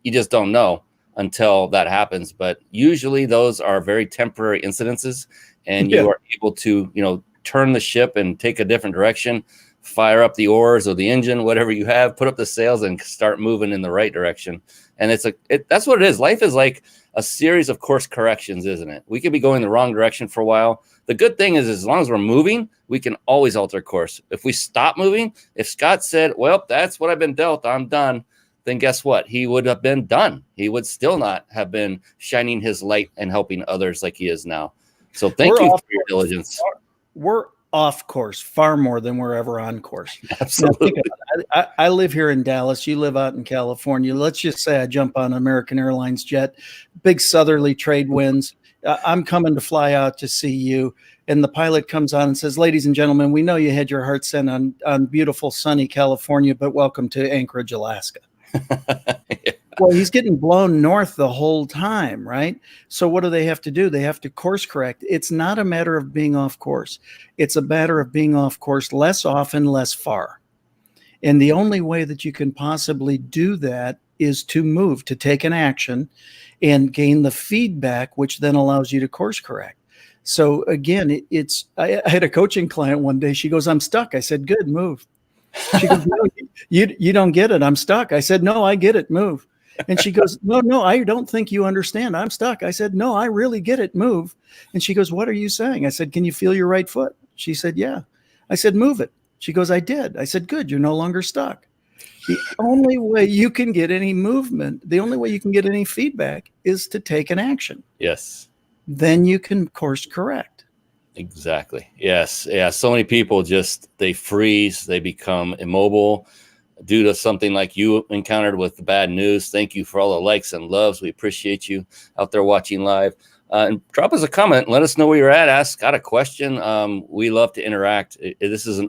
You just don't know until that happens. But usually those are very temporary incidences, and you are able to, turn the ship and take a different direction, fire up the oars or the engine, whatever you have, put up the sails and start moving in the right direction. And that's what it is. Life is like a series of course corrections, isn't it? We could be going the wrong direction for a while. The good thing is, as long as we're moving, we can always alter course. If we stop moving, if Scott said, "Well, that's what I've been dealt, I'm done," then guess what? He would have been done. He would still not have been shining his light and helping others like he is now. So thank you for your diligence. We're off course far more than we're ever on course. Absolutely. I live here in Dallas. You live out in California. Let's just say I jump on an American Airlines jet, big southerly trade winds. I'm coming to fly out to see you. And the pilot comes on and says, "Ladies and gentlemen, we know you had your heart set on beautiful, sunny California, but welcome to Anchorage, Alaska." Well, he's getting blown north the whole time, right? So what do they have to do? They have to course correct. It's not a matter of being off course. It's a matter of being off course less often, less far. And the only way that you can possibly do that is to move, to take an action and gain the feedback, which then allows you to course correct. So again, I had a coaching client one day. She goes, "I'm stuck." I said, "Good, move." She goes, "No, you don't get it. I'm stuck." I said, "No, I get it. Move." And she goes, no, I don't think you understand. I'm stuck. I said, no, I really get it. Move. And she goes, what are you saying? I said, can you feel your right foot? She said, yeah. I said, move it. She goes, I did. I said, good. You're no longer stuck. The only way you can get any movement, the only way you can get any feedback is to take an action. Yes. Then you can course correct. Exactly. Yes. Yeah. So many people they freeze, they become immobile due to something like you encountered with the bad news. Thank you for all the likes and loves. We appreciate you out there watching live. And drop us a comment. Let us know where you're at. Ask, got a question. We love to interact. This is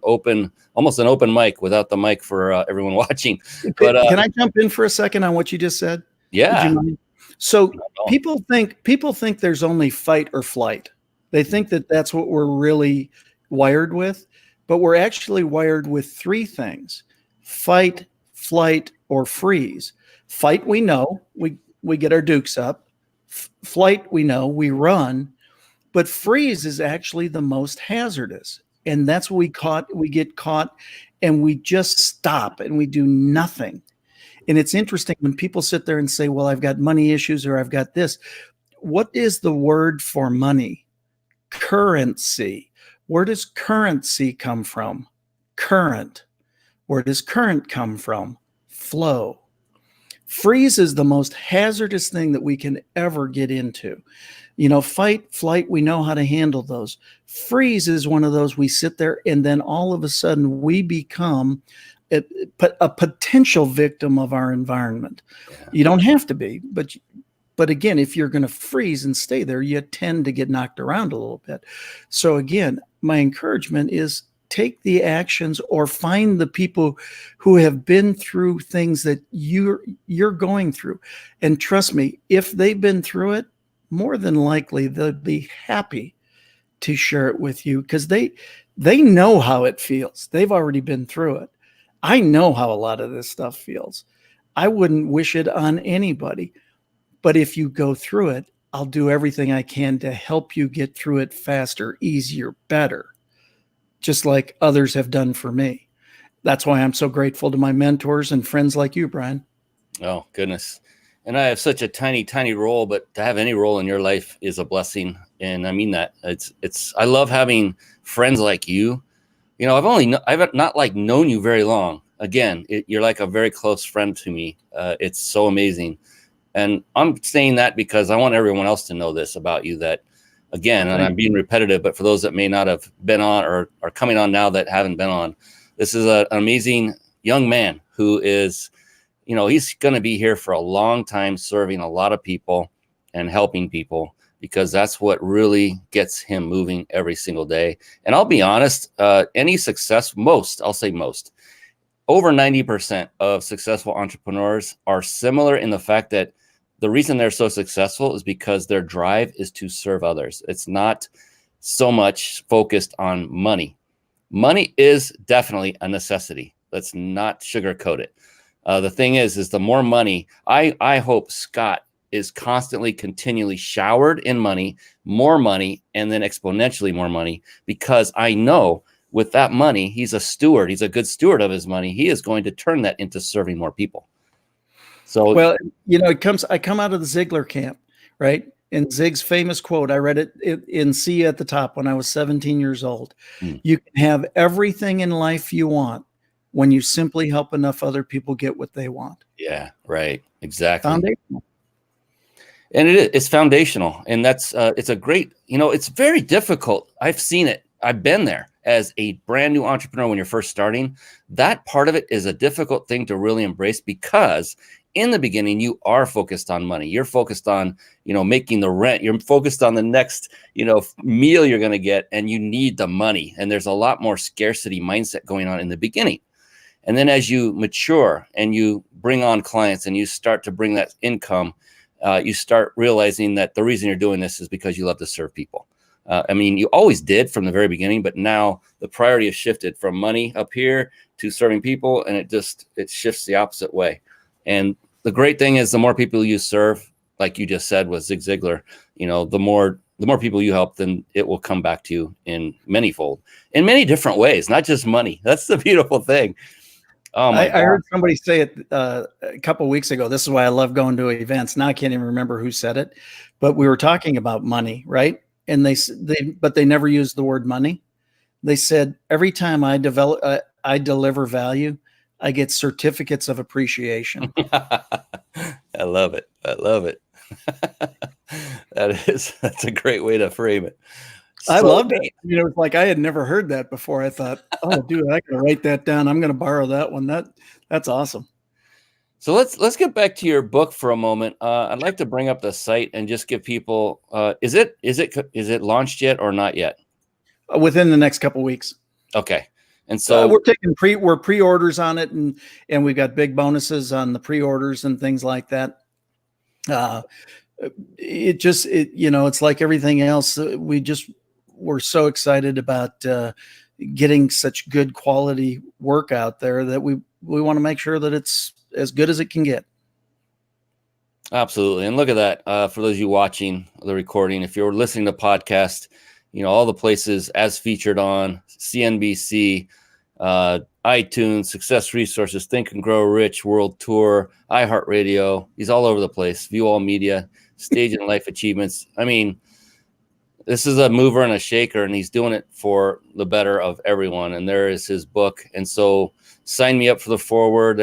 almost an open mic without the mic for everyone watching. But can I jump in for a second on what you just said? Yeah. Would you mind? So people think there's only fight or flight. They think that that's what we're really wired with, but we're actually wired with three things: fight, flight, or freeze. Fight, we know, we get our dukes up. Flight, we know, we run. But freeze is actually the most hazardous. And that's what we get caught and we just stop and we do nothing. And it's interesting when people sit there and say, well, I've got money issues or I've got this. What is the word for money? Currency. Where does currency come from? Current. Where does current come from? Flow. Freeze is the most hazardous thing that we can ever get into. Fight, flight, we know how to handle those. Freeze is one of those we sit there and then all of a sudden we become a potential victim of our environment. Yeah. You don't have to be, but again, if you're going to freeze and stay there, you tend to get knocked around a little bit. So again, my encouragement is take the actions or find the people who have been through things that you're going through. And trust me, if they've been through it, more than likely they'll be happy to share it with you because they know how it feels. They've already been through it. I know how a lot of this stuff feels. I wouldn't wish it on anybody. But if you go through it, I'll do everything I can to help you get through it faster, easier, better, just like others have done for me. That's why I'm so grateful to my mentors and friends like you, Brian. Oh, goodness. And I have such a tiny, tiny role, but to have any role in your life is a blessing. And I mean that. I love having friends like you. I've not known you very long. Again, you're like a very close friend to me. It's so amazing. And I'm saying that because I want everyone else to know this about you, that again, and I'm being repetitive, but for those that may not have been on or are coming on now that haven't been on, this is an amazing young man who is, he's going to be here for a long time, serving a lot of people and helping people, because that's what really gets him moving every single day. And I'll be honest, any success, I'll say most, over 90% of successful entrepreneurs are similar in the fact that the reason they're so successful is because their drive is to serve others. It's not so much focused on money. Money is definitely a necessity. Let's not sugarcoat it. The thing is the more money, I hope Scott is constantly, continually showered in money, and then exponentially more money, because I know with that money, he's a steward. He's a good steward of his money. He is going to turn that into serving more people. So, well, I come out of the Ziglar camp, right? And Zig's famous quote, I read it in See at the Top when I was 17 years old. You can have everything in life you want when you simply help enough other people get what they want. Yeah, right. Exactly. Foundational. And it's foundational. And that's, it's a great, it's very difficult. I've seen it. I've been there as a brand new entrepreneur. When you're first starting, that part of it is a difficult thing to really embrace, because in the beginning, you are focused on money. You're focused on, making the rent. You're focused on the next, meal you're going to get, and you need the money. And there's a lot more scarcity mindset going on in the beginning. And then as you mature and you bring on clients and you start to bring that income, you start realizing that the reason you're doing this is because you love to serve people. You always did from the very beginning, but now the priority has shifted from money up here to serving people, and it shifts the opposite way. And the great thing is, the more people you serve, like you just said with Zig Ziglar, the more people you help, then it will come back to you in manyfold, in many different ways, not just money. That's the beautiful thing. Oh my I God. heard somebody say it a couple of weeks ago. This is why I love going to events. Now I can't even remember who said it, but we were talking about money, right? And but they never used the word money. They said every time I deliver value, I get certificates of appreciation. I love it. I love it. That's a great way to frame it. I So loved it. It's like I had never heard that before. I thought, oh, dude, I can write that down. I'm going to borrow that one. That's awesome. So let's get back to your book for a moment. I'd like to bring up the site and just give people. Is it launched yet or not yet? Within the next couple of weeks. Okay, and so we're taking pre-orders on it, and we've got big bonuses on the pre-orders and things like that. It's like everything else. We're so excited about getting such good quality work out there that we want to make sure that it's as good as it can get. Absolutely. And look at that. For those of you watching the recording, if you're listening to podcast, all the places as featured on CNBC, iTunes, Success Resources, Think and Grow Rich, World Tour, iHeartRadio. He's all over the place. View All Media, Stage and Life Achievements. I mean, this is a mover and a shaker, and he's doing it for the better of everyone. And there is his book. And so sign me up for the forward.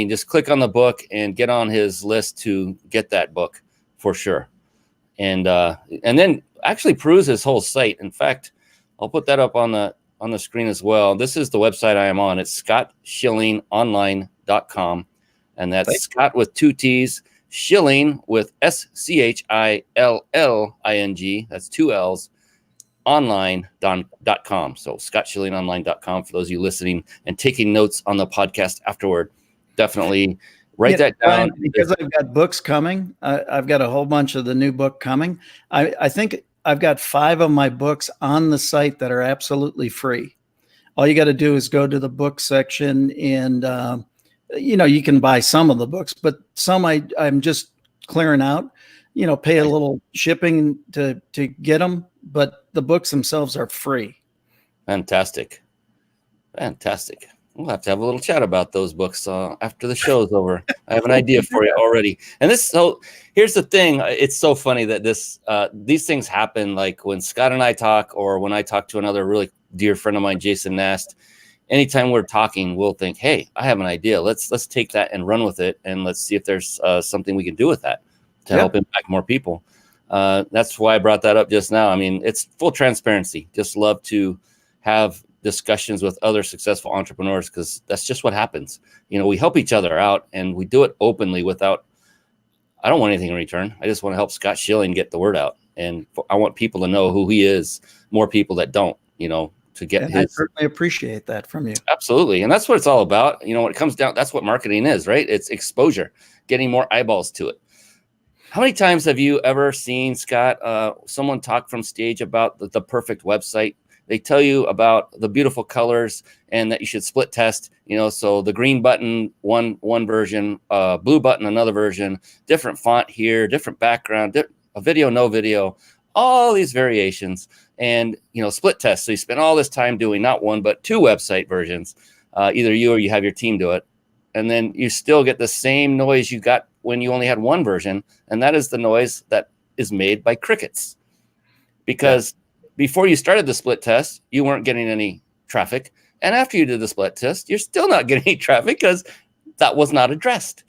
Just click on the book and get on his list to get that book for sure. And then actually peruse his whole site. In fact, I'll put that up on the screen as well. This is the website I am on. It's scottschillingonline.com. And that's Scott with 2 T's, Schilling with SCHILLING. That's 2 L's, online.com. So scottschillingonline.com for those of you listening and taking notes on the podcast afterward. Definitely write that down. Because I've got books coming. I've got a whole bunch of the new book coming. I think I've got 5 of my books on the site that are absolutely free. All you got to do is go to the book section and, you can buy some of the books, but some I'm just clearing out, pay a little shipping to get them, but the books themselves are free. Fantastic. We'll have to have a little chat about those books after the show's over. I have an idea for you already. And here's the thing. It's so funny that these things happen, like when Scott and I talk, or when I talk to another really dear friend of mine, Jason Nast. Anytime we're talking, we'll think, hey, I have an idea. Let's take that and run with it. And let's see if there's something we can do with that to help impact more people. That's why I brought that up just now. It's full transparency. Just love to have discussions with other successful entrepreneurs, because that's just what happens. We help each other out, and we do it openly I don't want anything in return. I just want to help Scott Schilling get the word out. And I want people to know who he is, more people that don't, to get his. I certainly appreciate that from you. Absolutely. And that's what it's all about. When it comes down, that's what marketing is, right? It's exposure, getting more eyeballs to it. How many times have you ever seen, Scott, someone talk from stage about the perfect website? They tell you about the beautiful colors and that you should split test, so the green button, one version, blue button, another version, different font here, different background, a video, no video, all these variations, and, split test. So you spend all this time doing not one, but 2 website versions, either you or you have your team do it. And then you still get the same noise you got when you only had one version. And that is the noise that is made by crickets. Because before you started the split test, you weren't getting any traffic. And after you did the split test, you're still not getting any traffic because that was not addressed.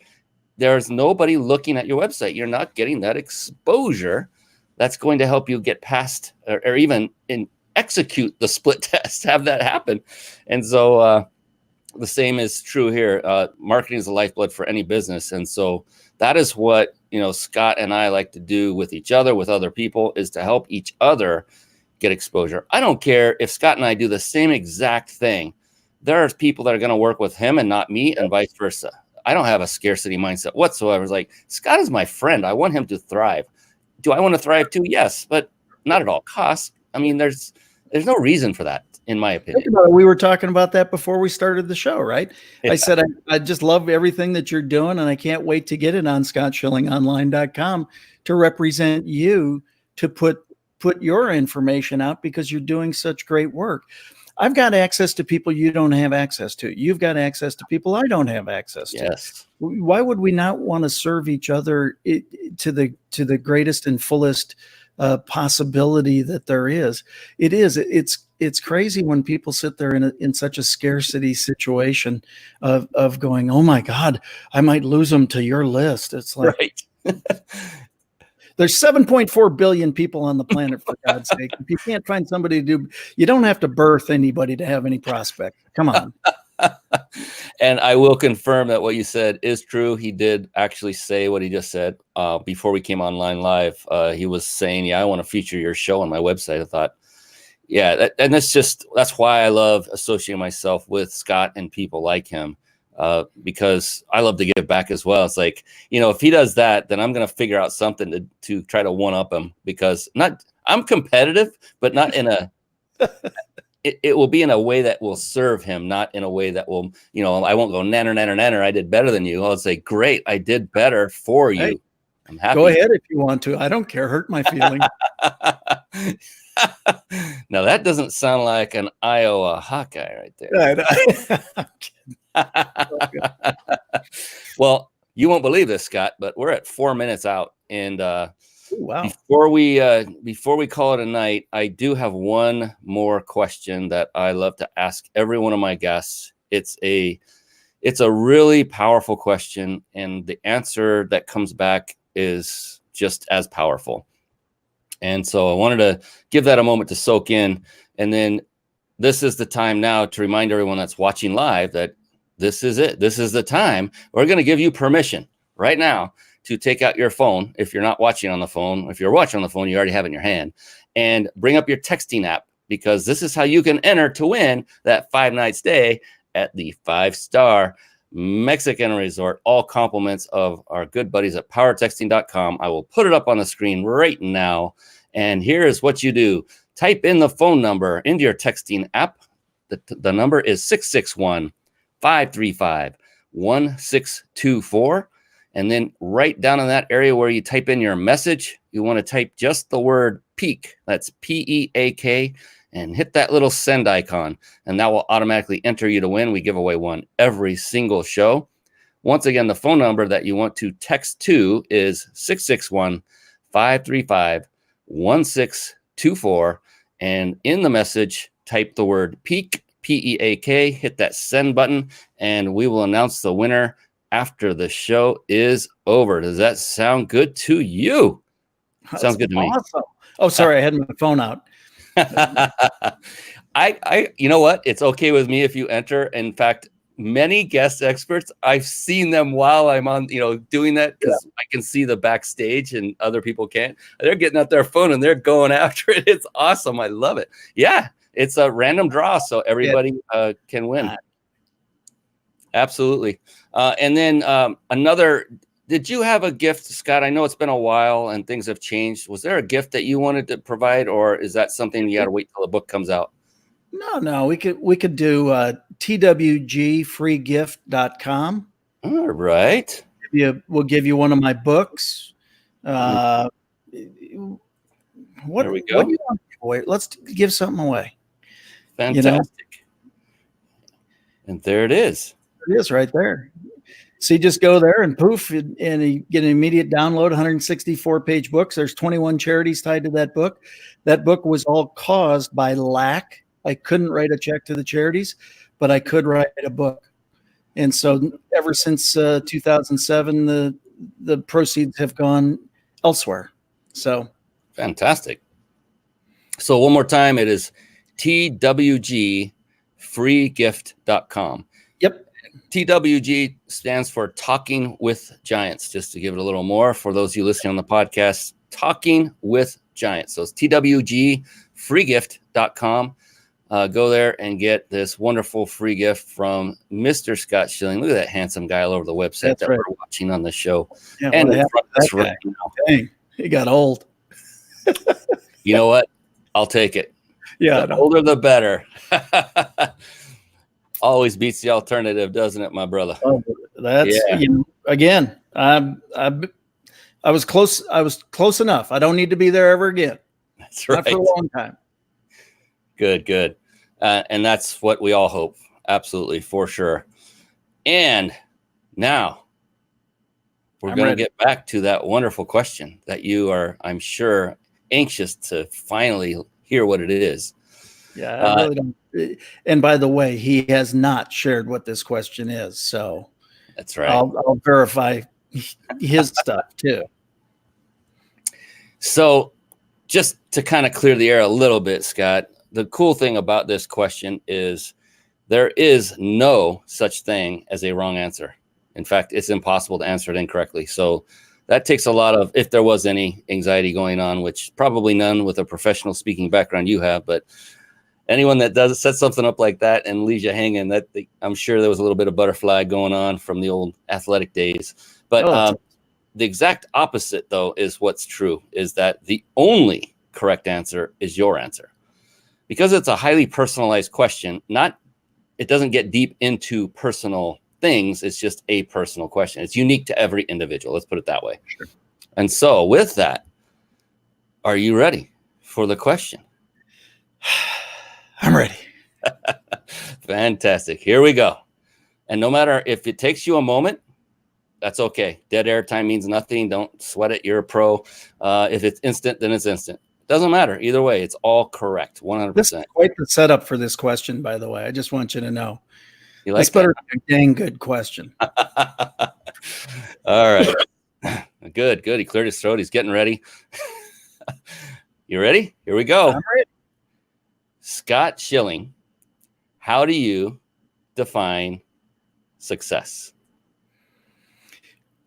There's nobody looking at your website. You're not getting that exposure that's going to help you get past or even execute the split test, have that happen. And so the same is true here. Marketing is the lifeblood for any business. And so that is what, Scott and I like to do with each other, with other people, is to help each other get exposure. I don't care if Scott and I do the same exact thing. There are people that are going to work with him and not me, and vice versa. I don't have a scarcity mindset whatsoever. It's like, Scott is my friend. I want him to thrive. Do I want to thrive too? Yes, but not at all costs. There's no reason for that, in my opinion. We were talking about that before we started the show, right? Yeah. I said, I just love everything that you're doing, and I can't wait to get it on scottschillingonline.com to represent you, to put your information out, because you're doing such great work. I've got access to people you don't have access to. You've got access to people I don't have access to. Yes. Why would we not want to serve each other to the greatest and fullest possibility that there is? It's crazy when people sit there in such a scarcity situation of going, oh my God, I might lose them to your list. It's like, Right. there's 7.4 billion people on the planet, for God's sake. If you can't find somebody to do, you don't have to birth anybody to have any prospect. Come on. And I will confirm that what you said is true. He did actually say what he just said before we came online live. He was saying, yeah, I want to feature your show on my website. I thought, yeah, that's why I love associating myself with Scott and people like him, because I love to give back as well. It's like, if he does that, then I'm going to figure out something to try to one up him, because I'm competitive, but not in a, it will be in a way that will serve him, not in a way that will, I won't go nanner. I did better than you. I'll say, great, I did better for you. Hey, I'm happy. go ahead if you want to. I don't care. Hurt my feelings. Now that doesn't sound like an Iowa Hawkeye right there. Well, you won't believe this, Scott, but we're at 4 minutes out, and wow. Before we call it a night, I do have one more question that I love to ask every one of my guests. It's a really powerful question, and the answer that comes back is just as powerful. And so I wanted to give that a moment to soak in. And then this is the time now to remind everyone that's watching live that this is it. This is the time. We're going to give you permission right now to take out your phone. If you're not watching on the phone, if you're watching on the phone, you already have it in your hand, and bring up your texting app, because this is how you can enter to win that 5-night stay at the 5-star Mexican resort. All compliments of our good buddies at powertexting.com. I will put it up on the screen right now. And here is what you do. Type in the phone number into your texting app. The number is 661-535-1624. And then right down in that area where you type in your message, you want to type just the word peak. That's P-E-A-K, and hit that little send icon. And that will automatically enter you to win. We give away one every single show. Once again, the phone number that you want to text to is 661-535-1624. And in the message, type the word peak, P-E-A-K, hit that send button, and we will announce the winner after the show is over. Does that sound good to you? Sounds good to me. Awesome. Oh, sorry, I had my phone out. I you know what? It's okay with me if you enter. In fact, many guest experts, I've seen them while I'm on, doing that, because I can see the backstage and other people can't. They're getting out their phone and they're going after it. It's awesome. I love it. Yeah, it's a random draw, so everybody can win. Absolutely. And then did you have a gift, Scott? I know it's been a while and things have changed. Was there a gift that you wanted to provide, or is that something you got to wait till the book comes out? No, we could do twgfreegift.com. All right. We'll give you one of my books. What There we go. What do you want to give away? Let's give something away. Fantastic. And there it is. It is right there. So you just go there and poof, and you get an immediate download, 164-page books. There's 21 charities tied to that book. That book was all caused by lack. I couldn't write a check to the charities, but I could write a book. And so ever since 2007, the proceeds have gone elsewhere. So fantastic. So one more time, it is twgfreegift.com. Yep. TWG stands for Talking with Giants, just to give it a little more for those of you listening on the podcast. Talking with Giants. So it's twgfreegift.com. Go there and get this wonderful free gift from Mr. Scott Schilling. Look at that handsome guy all over the website we're watching on the show. Yeah, and in front of us right now. Dang, he got old. You know what? I'll take it. Yeah, the older the better. Always beats the alternative, doesn't it, my brother? Oh, that's again. I was close. I was close enough. I don't need to be there ever again. That's right. Not for a long time. Good. And that's what we all hope. Absolutely, for sure. And now we're going to get back to that wonderful question that you are, I'm sure, anxious to finally hear what it is. Yeah, I really don't. And by the way, he has not shared what this question is. So that's right. I'll verify his stuff too. So just to kind of clear the air a little bit, Scott, the cool thing about this question is there is no such thing as a wrong answer. In fact, it's impossible to answer it incorrectly. So that takes a lot of, if there was any anxiety going on, which probably none with a professional speaking background you have, but anyone that does set something up like that and leaves you hanging, I'm sure there was a little bit of butterfly going on from the old athletic days. But the exact opposite, though, is what's true, is that the only correct answer is your answer. Because it's a highly personalized question, it doesn't get deep into personal things. It's just a personal question. It's unique to every individual. Let's put it that way. Sure. And so with that, are you ready for the question? I'm ready. Fantastic. Here we go. And no matter if it takes you a moment, that's okay. Dead air time means nothing. Don't sweat it. You're a pro. If it's instant, then it's instant. Doesn't matter. Either way, it's all correct. 100%. This is quite the setup for this question, by the way. I just want you to know. You like this better be a dang good question. All right. Good. He cleared his throat. He's getting ready. You ready? Here we go. I'm ready. Scott Schilling, how do you define success?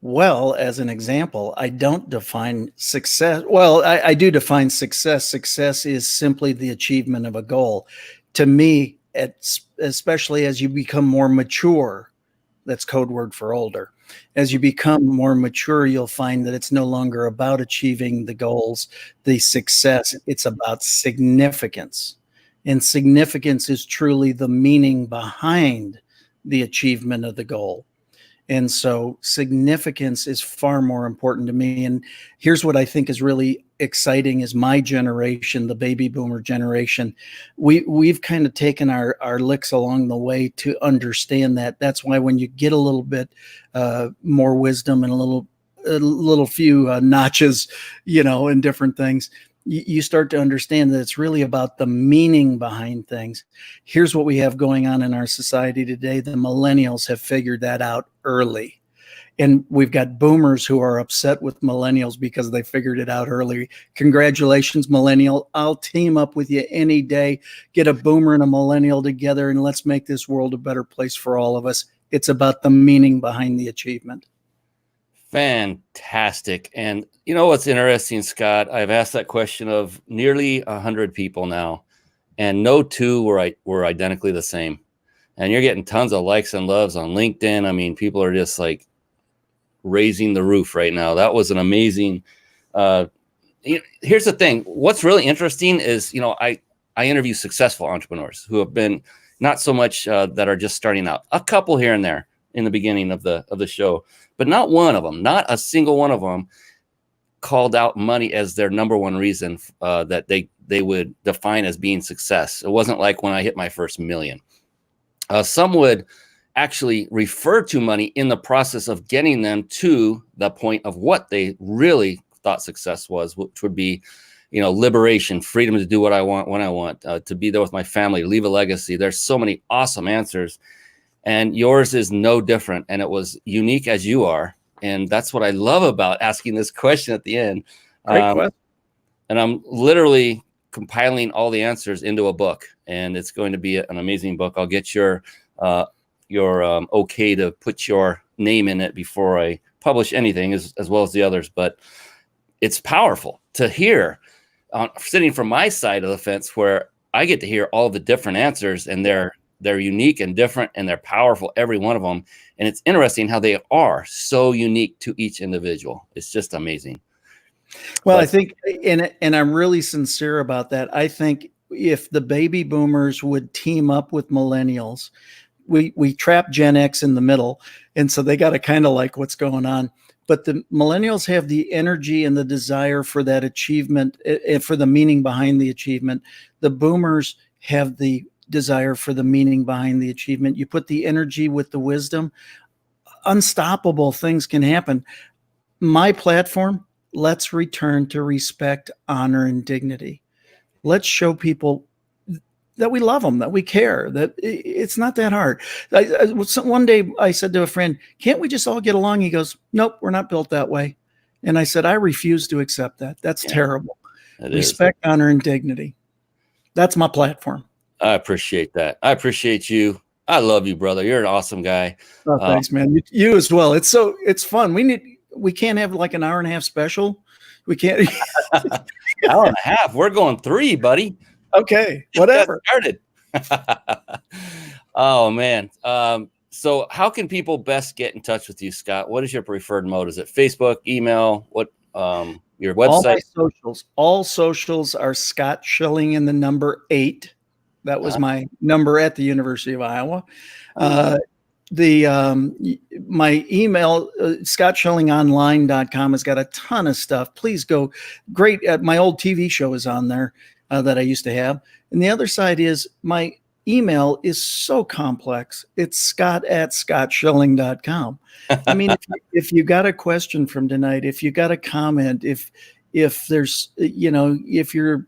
Well, as an example, I don't define success. Well, I do define success. Success is simply the achievement of a goal. To me, especially as you become more mature, that's code word for older. As you become more mature, you'll find that it's no longer about achieving the goals, the success. It's about significance. And significance is truly the meaning behind the achievement of the goal. And so significance is far more important to me. And here's what I think is really exciting is my generation, the baby boomer generation, we've kind of taken our licks along the way to understand that. That's why when you get a little bit more wisdom and a little few notches, in different things, you start to understand that it's really about the meaning behind things. Here's what we have going on in our society today. The millennials have figured that out early. And we've got boomers who are upset with millennials because they figured it out early. Congratulations, millennial. I'll team up with you any day. Get a boomer and a millennial together and let's make this world a better place for all of us. It's about the meaning behind the achievement. Fantastic. And you know what's interesting, Scott? I've asked that question of nearly 100 people now, and no two were identically the same. And you're getting tons of likes and loves on LinkedIn. I mean, people are just like raising the roof right now. That was an amazing. Here's the thing. What's really interesting is, I interview successful entrepreneurs who have been not so much that are just starting out. A couple here and there in the beginning of the show, but not one of them, not a single one of them called out money as their number one reason that they would define as being success. It wasn't like when I hit my first million. Some would actually refer to money in the process of getting them to the point of what they really thought success was, which would be, liberation, freedom to do what I want, when I want, to be there with my family, leave a legacy. There's so many awesome answers. And yours is no different. And it was unique as you are. And that's what I love about asking this question at the end. Great question. And I'm literally compiling all the answers into a book. And it's going to be an amazing book. I'll get your okay to put your name in it before I publish anything, as well as the others. But it's powerful to hear, sitting from my side of the fence, where I get to hear all the different answers, and they're unique and different, and they're powerful, every one of them. And it's interesting how they are so unique to each individual. It's just amazing. Well, I think, and I'm really sincere about that. I think if the baby boomers would team up with millennials, we trap Gen X in the middle. And so they got to kind of like what's going on. But the millennials have the energy and the desire for that achievement, for the meaning behind the achievement. The boomers have the desire for the meaning behind the achievement. You put the energy with the wisdom. Unstoppable things can happen. My platform, let's return to respect, honor, and dignity. Let's show people that we love them, that we care, that it's not that hard. One day I said to a friend, can't we just all get along? He goes, nope, we're not built that way. And I said, I refuse to accept that. That's terrible. Respect, honor, and dignity. That's my platform. I appreciate that. I appreciate you. I love you, brother. You're an awesome guy. Oh, thanks, man. You as well. It's fun. We can't have like an hour and a half special. We can't. Hour and a half. We're going 3, buddy. Okay, whatever. Started. Oh man. So how can people best get in touch with you, Scott? What is your preferred mode? Is it Facebook, email? What your website? All socials are Scott Schilling and the number 8. That was my number at the University of Iowa. My email, scottschillingonline.com, has got a ton of stuff. Please go. Great. My old TV show is on there that I used to have. And the other side is my email is so complex. It's scott@scottschilling.com. I mean, if you got a question from tonight, if you got a comment, if there's, if you're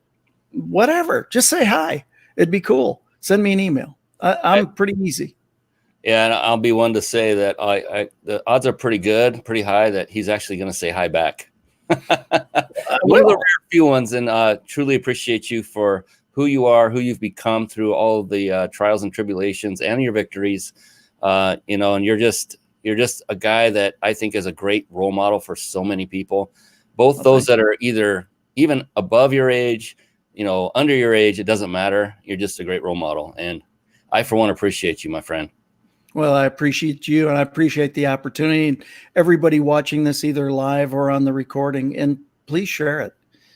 whatever, just say hi. It'd be cool. Send me an email. I'm pretty easy. Yeah, and I'll be one to say that the odds are pretty high that he's actually going to say hi back. One of the rare few ones, and truly appreciate you for who you are, who you've become through all of the trials and tribulations and your victories. And you're just a guy that I think is a great role model for so many people, both those that are either even above your age, under your age. It doesn't matter. You're just a great role model. And I, for one, appreciate you, my friend. Well, I appreciate you, and I appreciate the opportunity, and everybody watching this either live or on the recording. And please share it,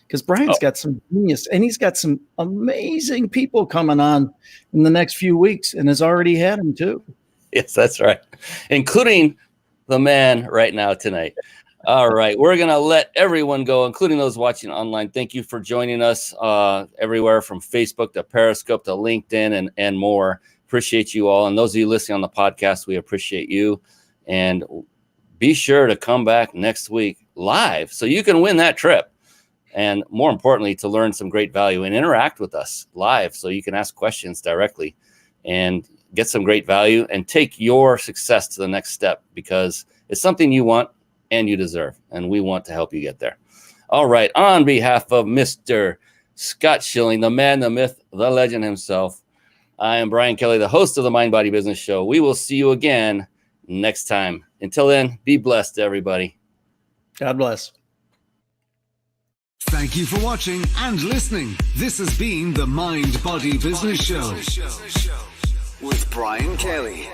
because Brian's got some genius, and he's got some amazing people coming on in the next few weeks, and has already had them too. Yes, that's right, including the man right now tonight. All right, we're going to let everyone go, including those watching online. Thank you for joining us everywhere from Facebook to Periscope to LinkedIn and more. Appreciate you all. And those of you listening on the podcast, we appreciate you. And be sure to come back next week live so you can win that trip. And more importantly, to learn some great value and interact with us live so you can ask questions directly and get some great value and take your success to the next step, because it's something you want and you deserve. And we want to help you get there. All right. On behalf of Mr. Scott Schilling, the man, the myth, the legend himself, I am Brian Kelly, the host of the Mind Body Business Show. We will see you again next time. Until then, be blessed, everybody. God bless. Thank you for watching and listening. This has been the Mind Body Business Show with Brian Kelly.